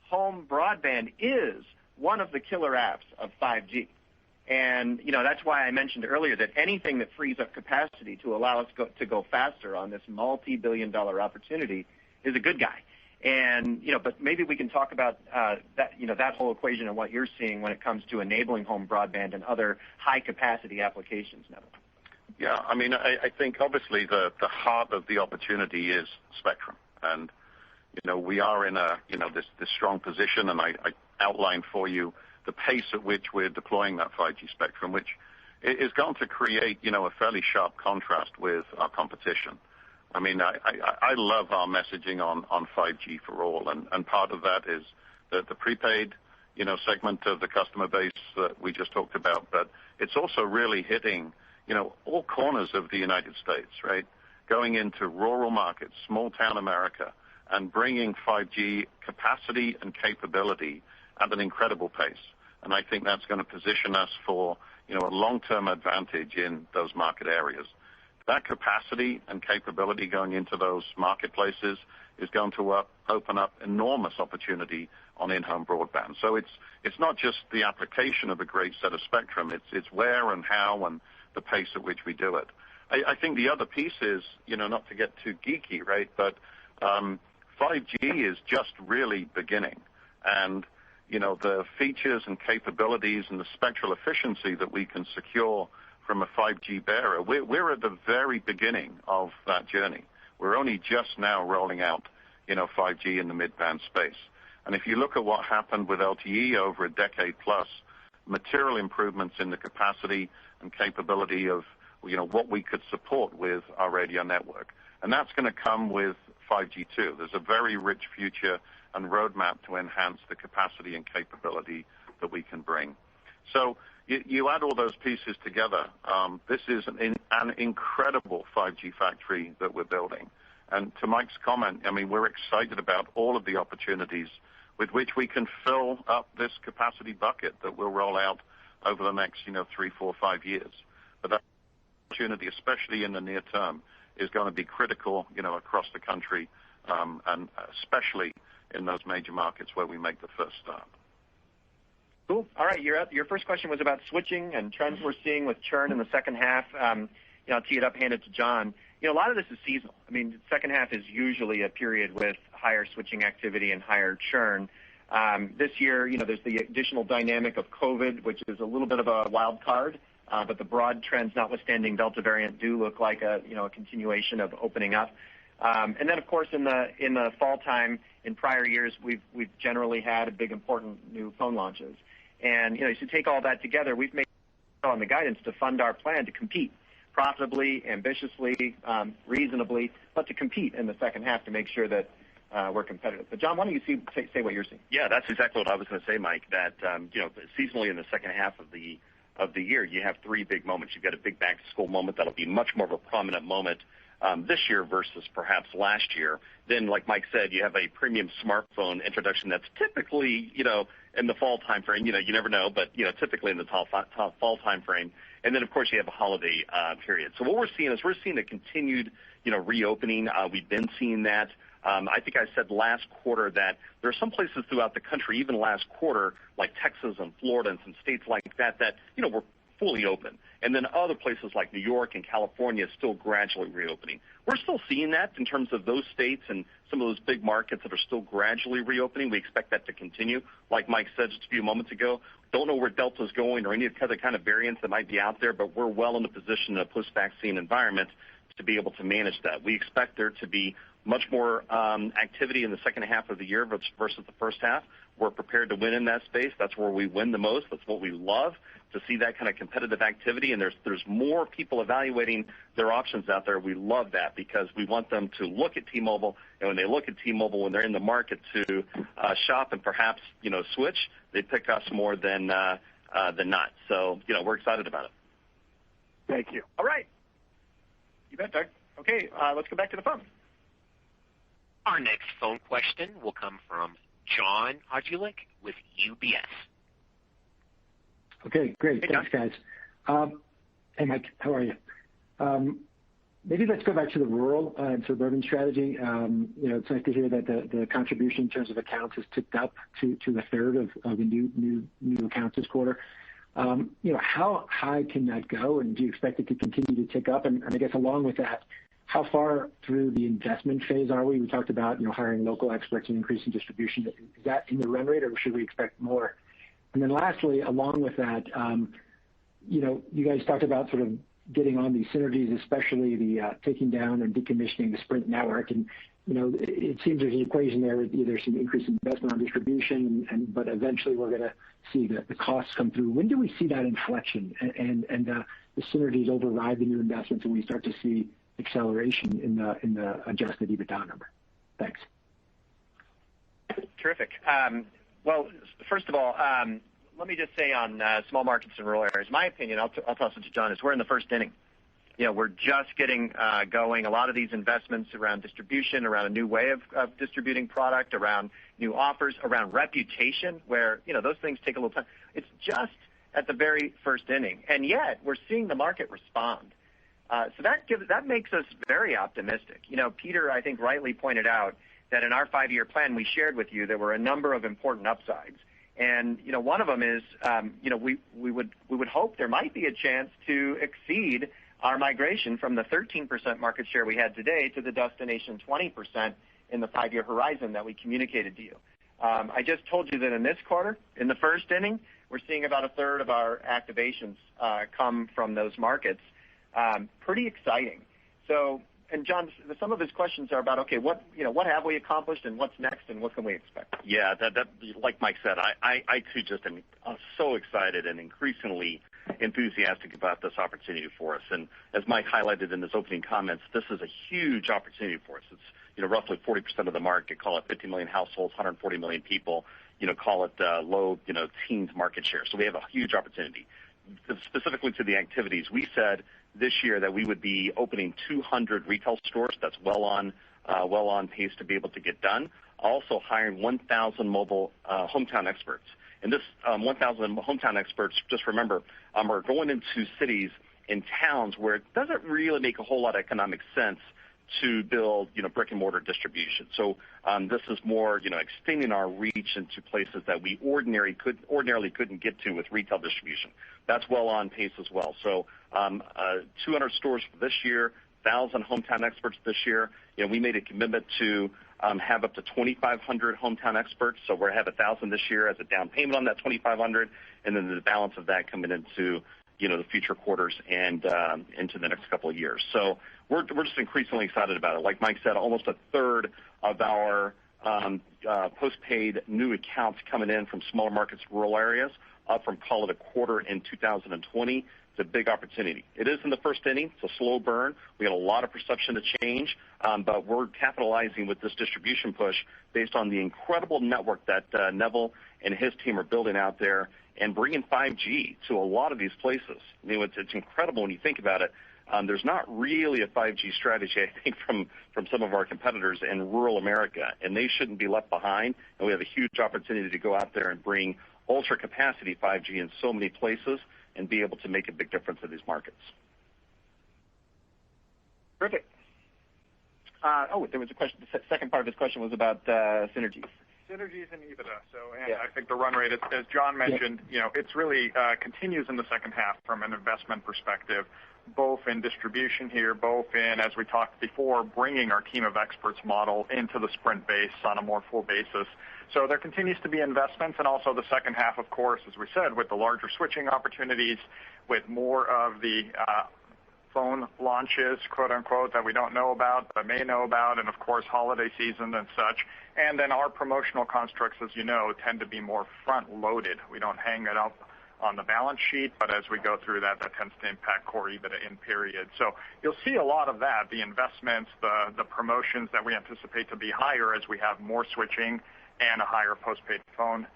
Speaker 3: home broadband is one of the killer apps of 5G. And, that's why I mentioned earlier that anything that frees up capacity to allow us to go faster on this multi-billion-dollar opportunity is a good guy. And, but maybe we can talk about that whole equation and what you're seeing when it comes to enabling home broadband and other high-capacity applications, Neville.
Speaker 10: Yeah, I think obviously the heart of the opportunity is spectrum. And, we are in this strong position, and I outlined for you the pace at which we're deploying that 5G spectrum, which is going to create, a fairly sharp contrast with our competition. I love our messaging on 5G for all, and part of that is the prepaid, segment of the customer base that we just talked about, but it's also really hitting, all corners of the United States, right? Going into rural markets, small town America, and bringing 5G capacity and capability at an incredible pace. And I think that's going to position us for, a long-term advantage in those market areas. That capacity and capability going into those marketplaces is going to open up enormous opportunity on in-home broadband. So it's not just the application of a great set of spectrum, it's where and how and the pace at which we do it. I think the other piece is, not to get too geeky, right, but 5G is just really beginning. And, the features and capabilities and the spectral efficiency that we can secure from a 5G bearer. We're at the very beginning of that journey. We're only just now rolling out 5G in the mid-band space. And if you look at what happened with LTE over a decade plus, material improvements in the capacity and capability of what we could support with our radio network. And that's going to come with 5G too. There's a very rich future and roadmap to enhance the capacity and capability that we can bring. So you add all those pieces together. This is an incredible 5G factory that we're building. And to Mike's comment, we're excited about all of the opportunities with which we can fill up this capacity bucket that we'll roll out over the next 3, 4, 5 years. But that opportunity, especially in the near term, is going to be critical, across the country, and especially in those major markets where we make the first start.
Speaker 15: Cool. All right, your first question was about switching and trends we're seeing with churn in the second half. I'll tee it up, hand it to John. A lot of this is seasonal. Second half is usually a period with higher switching activity and higher churn. This year, there's the additional dynamic of COVID, which is a little bit of a wild card, but the broad trends notwithstanding Delta variant do look like a continuation of opening up. And then, of course, in the fall time in prior years, we've generally had big important new phone launches. And you should take all that together. We've made on the guidance to fund our plan to compete profitably, ambitiously, reasonably, but to compete in the second half to make sure that we're competitive. But John, why don't you say what you're seeing?
Speaker 7: Yeah, that's exactly what I was going to say, Mike. That seasonally in the second half of the year, you have 3 big moments. You've got a big back-to-school moment that'll be much more of a prominent moment this year versus perhaps last year. Then, like Mike said, you have a premium smartphone introduction that's typically, in the fall time frame. You never know, but typically in the top fall time frame. And then, of course, you have a holiday period. So what we're seeing a continued, reopening. We've been seeing that. I think I said last quarter that there are some places throughout the country, even last quarter, like Texas and Florida and some states like that, were fully open. And then other places like New York and California still gradually reopening. We're still seeing that in terms of those states and some of those big markets that are still gradually reopening. We expect that to continue. Like Mike said just a few moments ago, don't know where Delta's going or any other kind of variants that might be out there, but we're well in the position in a post-vaccine environment to be able to manage that. We expect there to be much more activity in the second half of the year versus the first half. We're prepared to win in that space. That's where we win the most. That's what we love, to see that kind of competitive activity. And there's more people evaluating their options out there. We love that because we want them to look at T-Mobile. And when they look at T-Mobile, when they're in the market to shop and perhaps, switch, they pick us more than not. So, we're excited about it.
Speaker 14: Thank you.
Speaker 15: All right. You bet, Doug. Okay, let's go back to the phone.
Speaker 1: Our next phone question will come from John Hodulik with UBS.
Speaker 16: Okay, great.
Speaker 15: Hey,
Speaker 16: thanks, guys. Hey, Mike, how are you? Maybe let's go back to the rural and suburban strategy. It's nice to hear that the contribution in terms of accounts has ticked up to a third of the new accounts this quarter. How high can that go, and do you expect it to continue to tick up? And I guess along with that, how far through the investment phase are we? We talked about hiring local experts and increasing distribution. Is that in the run rate, or should we expect more? And then lastly, along with that, you guys talked about sort of getting on these synergies, especially the taking down and decommissioning the Sprint network. And it seems there's an equation there with either some increased investment on distribution, but eventually we're going to see the costs come through. When do we see that inflection and the synergies override the new investments and we start to see acceleration in the adjusted EBITDA number? Thanks.
Speaker 15: Terrific. Well, first of all, let me just say on small markets and rural areas, my opinion, I'll toss it to John, is we're in the first inning. We're just getting going. A lot of these investments around distribution, around a new way of distributing product, around new offers, around reputation, where, those things take a little time. It's just at the very first inning. And yet we're seeing the market respond. So that makes us very optimistic. Peter, I think, rightly pointed out that in our 5-year plan we shared with you there were a number of important upsides. And, one of them is, we would hope there might be a chance to exceed our migration from the 13% market share we had today to the destination 20% in the 5-year horizon that we communicated to you. I just told you that in this quarter, in the first inning, we're seeing about a third of our activations come from those markets. Pretty exciting. So, and John, some of his questions are about, okay, what have we accomplished and what's next and what can we expect?
Speaker 7: Yeah, that like Mike said, I too just am so excited and increasingly enthusiastic about this opportunity for us. And as Mike highlighted in his opening comments, this is a huge opportunity for us. It's roughly 40% of the market, call it 50 million households, 140 million people, call it low teens market share. So we have a huge opportunity. Specifically to the activities, we said this year that we would be opening 200 retail stores. That's well on pace to be able to get done. Also hiring 1,000 mobile hometown experts. And this 1,000 hometown experts, just remember, are going into cities and towns where it doesn't really make a whole lot of economic sense to build, brick and mortar distribution. So this is more, extending our reach into places that we ordinarily couldn't get to with retail distribution. That's well on pace as well. So 200 stores for this year, 1,000 hometown experts this year. We made a commitment to have up to 2,500 hometown experts. So we're going to have 1,000 this year as a down payment on that 2,500, and then the balance of that coming into the future quarters and into the next couple of years. So we're just increasingly excited about it. Like Mike said, almost a third of our postpaid new accounts coming in from smaller markets, rural areas, up from call it a quarter in 2020. It's a big opportunity. It is in the first inning. It's a slow burn. We got a lot of perception to change, but we're capitalizing with this distribution push based on the incredible network that Neville and his team are building out there and bringing 5G to a lot of these places. It's incredible when you think about it. There's not really a 5G strategy, I think, from some of our competitors in rural America, and they shouldn't be left behind. And we have a huge opportunity to go out there and bring ultra capacity 5G in so many places and be able to make a big difference in these markets.
Speaker 15: Perfect. There was a question. The second part of his question was about synergies.
Speaker 4: Synergies and EBITDA. I think the run rate, as John mentioned, it's really continues in the second half from an investment perspective, both in distribution here, both in, as we talked before, bringing our team of experts model into the Sprint base on a more full basis. So there continues to be investments, and also the second half, of course, as we said, with the larger switching opportunities, with more of the phone launches, quote unquote, that we don't know about, but may know about, and of course holiday season and such. And then our promotional constructs, as you know, tend to be more front loaded. We don't hang it up on the balance sheet, but as we go through that tends to impact core EBITDA in period. So you'll see a lot of that, the investments, the promotions that we anticipate to be higher as we have more switching and a higher postpaid phone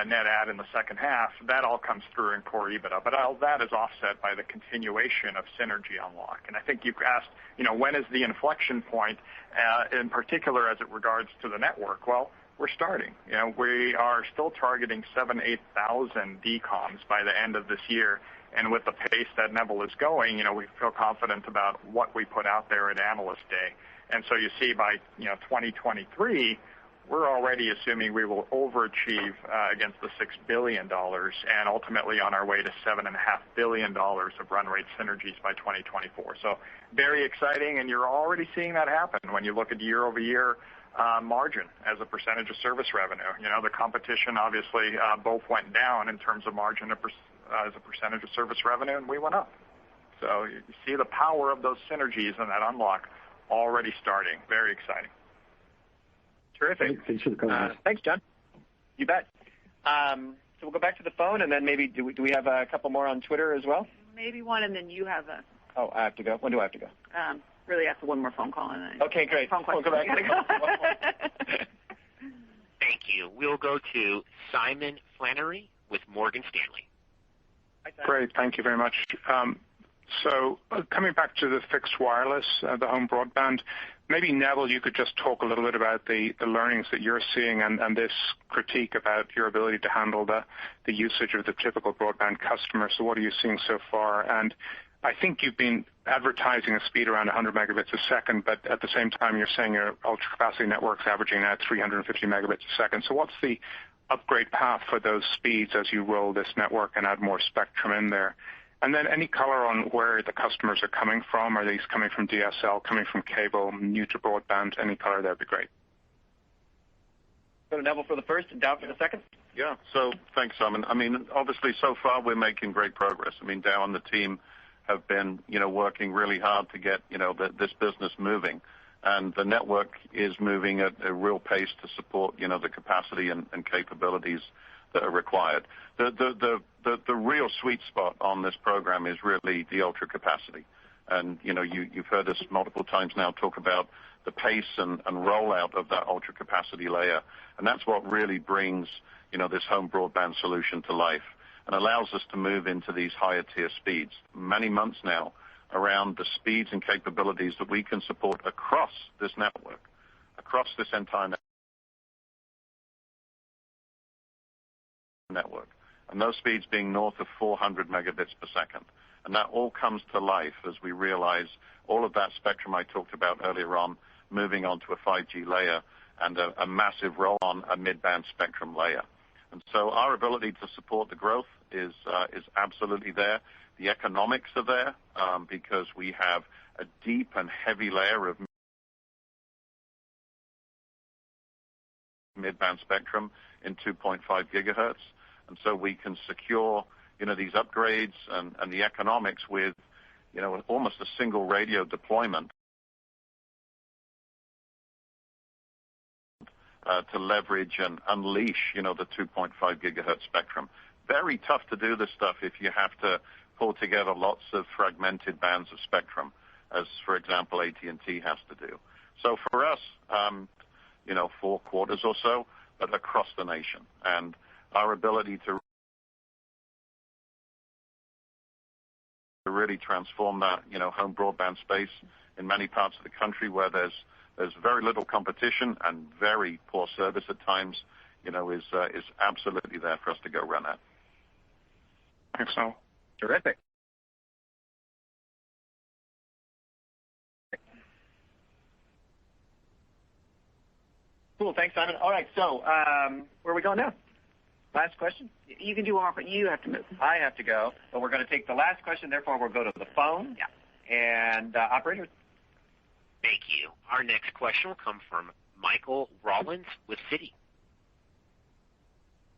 Speaker 4: net add in the second half. That all comes through in core EBITDA, but all that is offset by the continuation of synergy unlock. And I think you've asked, when is the inflection point, in particular as it regards to the network? Well, we're starting. We are still targeting 8,000 DCOMs by the end of this year. And with the pace that Neville is going, we feel confident about what we put out there at Analyst Day. And so you see by, 2023, we're already assuming we will overachieve against the $6 billion and ultimately on our way to $7.5 billion of run rate synergies by 2024. So very exciting, and you're already seeing that happen when you look at year-over-year margin as a percentage of service revenue. The competition obviously both went down in terms of margin as a percentage of service revenue, and we went up. So you see the power of those synergies and that unlock already starting. Very exciting.
Speaker 15: Terrific.
Speaker 16: Thanks for the comment.
Speaker 15: Thanks, John. You bet. So we'll go back to the phone, and then maybe do we have a couple more on Twitter as well?
Speaker 9: Maybe one, and then you have a.
Speaker 15: Oh, I have to go. When do I have to go?
Speaker 9: Really after one more phone call, and then.
Speaker 15: Okay, great. We'll go back.
Speaker 1: Thank you. We'll go to Simon Flannery with Morgan Stanley.
Speaker 15: Hi, Simon.
Speaker 17: Great. Thank you very much. So coming back to the fixed wireless, the home broadband, maybe Neville, you could just talk a little bit about the learnings that you're seeing and this critique about your ability to handle the usage of the typical broadband customer. So what are you seeing so far? And I think you've been advertising a speed around 100 megabits a second, but at the same time you're saying your ultra capacity network's averaging at 350 megabits a second. So what's the upgrade path for those speeds as you roll this network and add more spectrum in there? And then any color on where the customers are coming from? Are these coming from DSL, coming from cable, new to broadband? Any color there would be great.
Speaker 15: Go to Neville for the first and Dow for the second.
Speaker 10: Yeah. So thanks, Simon. I mean, obviously, so far we're making great progress. I mean, Dow and the team have been, working really hard to get, this business moving, and the network is moving at a real pace to support, the capacity and capabilities that are required. The real sweet spot on this program is really the ultra capacity, and you've heard us multiple times now talk about the pace and rollout of that ultra capacity layer, and that's what really brings this home broadband solution to life and allows us to move into these higher tier speeds. Many months now around the speeds and capabilities that we can support across this network, across this entire network, and those speeds being north of 400 megabits per second. And that all comes to life as we realize all of that spectrum I talked about earlier on moving onto a 5G layer and a massive roll on a mid-band spectrum layer. And so our ability to support the growth is absolutely there. The economics are there because we have a deep and heavy layer of mid-band spectrum in 2.5 gigahertz. And so we can secure, these upgrades and the economics with, almost a single radio deployment to leverage and unleash, the 2.5 gigahertz spectrum. Very tough to do this stuff if you have to pull together lots of fragmented bands of spectrum, as, for example, AT&T has to do. So for us, 4 quarters or so, but across the nation. And our ability to really transform that, home broadband space in many parts of the country where there's very little competition and very poor service at times, is absolutely there for us to go run at.
Speaker 17: Thanks, Noel.
Speaker 15: Terrific. Cool. Thanks, Simon. All right. So where are we going now? Last question?
Speaker 9: You can do one more, but you have to move.
Speaker 15: I have to go, but we're going to take the last question. Therefore, we'll go to the phone.
Speaker 9: Yeah.
Speaker 15: And operator.
Speaker 1: Thank you. Our next question will come from Michael Rollins with Citi.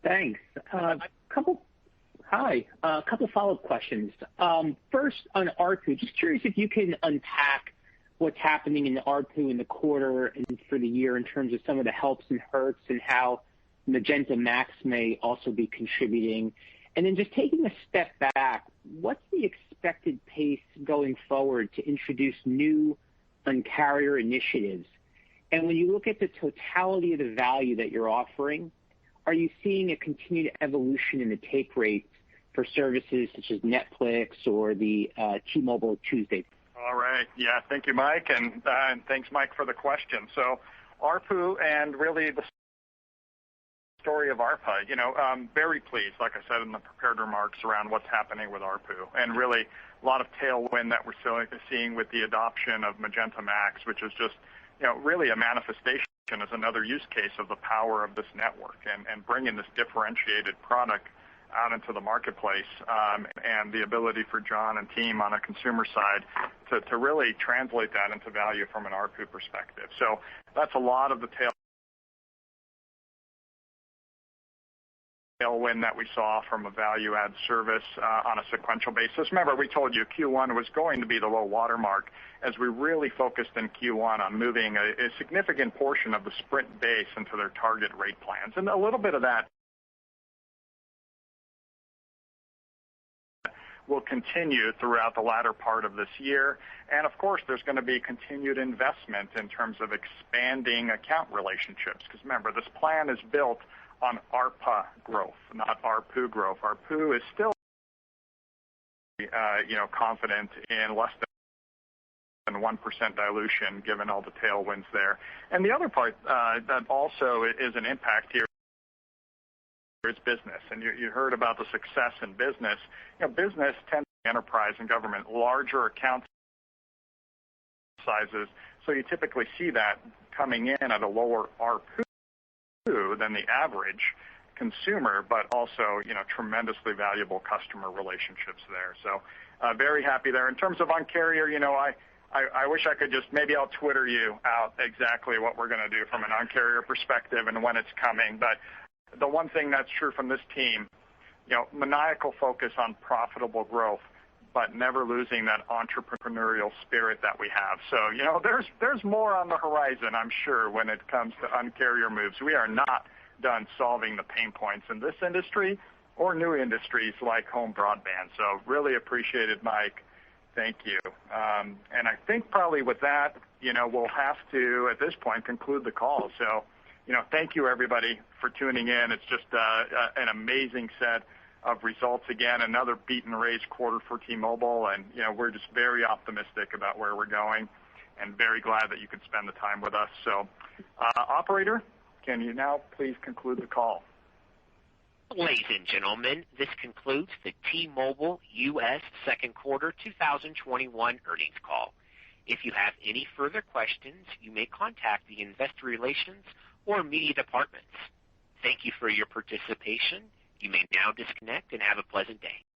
Speaker 18: Thanks. A couple follow-up questions. First, on ARPU, just curious if you can unpack what's happening in the ARPU in the quarter and for the year in terms of some of the helps and hurts and how Magenta MAX may also be contributing. And then just taking a step back, what's the expected pace going forward to introduce new Un-carrier initiatives? And when you look at the totality of the value that you're offering, are you seeing a continued evolution in the take rates for services such as Netflix or the T-Mobile Tuesday?
Speaker 4: All right. Yeah, thank you, Mike, and thanks, Mike, for the question. So ARPU and really the story of ARPA, very pleased, like I said in the prepared remarks, around what's happening with ARPU, and really a lot of tailwind that we're seeing with the adoption of Magenta MAX, which is just, really a manifestation as another use case of the power of this network and bringing this differentiated product out into the marketplace, and the ability for John and team on a consumer side to really translate that into value from an ARPU perspective. So that's a lot of the tailwind that we saw from a value-add service on a sequential basis. Remember, we told you Q1 was going to be the low water mark as we really focused in Q1 on moving a significant portion of the Sprint base into their target rate plans. And a little bit of that will continue throughout the latter part of this year. And of course, there's going to be continued investment in terms of expanding account relationships. Because remember, this plan is built on ARPA growth, not ARPU growth. ARPU is still, confident in less than 1% dilution, given all the tailwinds there. And the other part that also is an impact here is business. And you heard about the success in business. Business tends to be enterprise and government, larger account sizes. So you typically see that coming in at a lower ARPU than the average consumer, but also, tremendously valuable customer relationships there. So very happy there. In terms of Un-carrier, I wish I could maybe I'll Twitter you out exactly what we're going to do from an Un-carrier perspective and when it's coming. But the one thing that's true from this team, maniacal focus on profitable growth, but never losing that entrepreneurial spirit that we have. So, there's more on the horizon, I'm sure, when it comes to Un-carrier moves. We are not done solving the pain points in this industry or new industries like home broadband. So really appreciate it, Mike. Thank you. And I think probably with that, we'll have to, at this point, conclude the call. So, thank you, everybody, for tuning in. It's just an amazing set of results again, another beat and raise quarter for T-Mobile, and we're just very optimistic about where we're going and very glad that you could spend the time with us. So, operator, can you now please conclude the call?
Speaker 1: Ladies and gentlemen, this concludes the T-Mobile US second quarter 2021 earnings call. If you have any further questions, you may contact the investor relations or media departments. Thank you for your participation. You may now disconnect and have a pleasant day.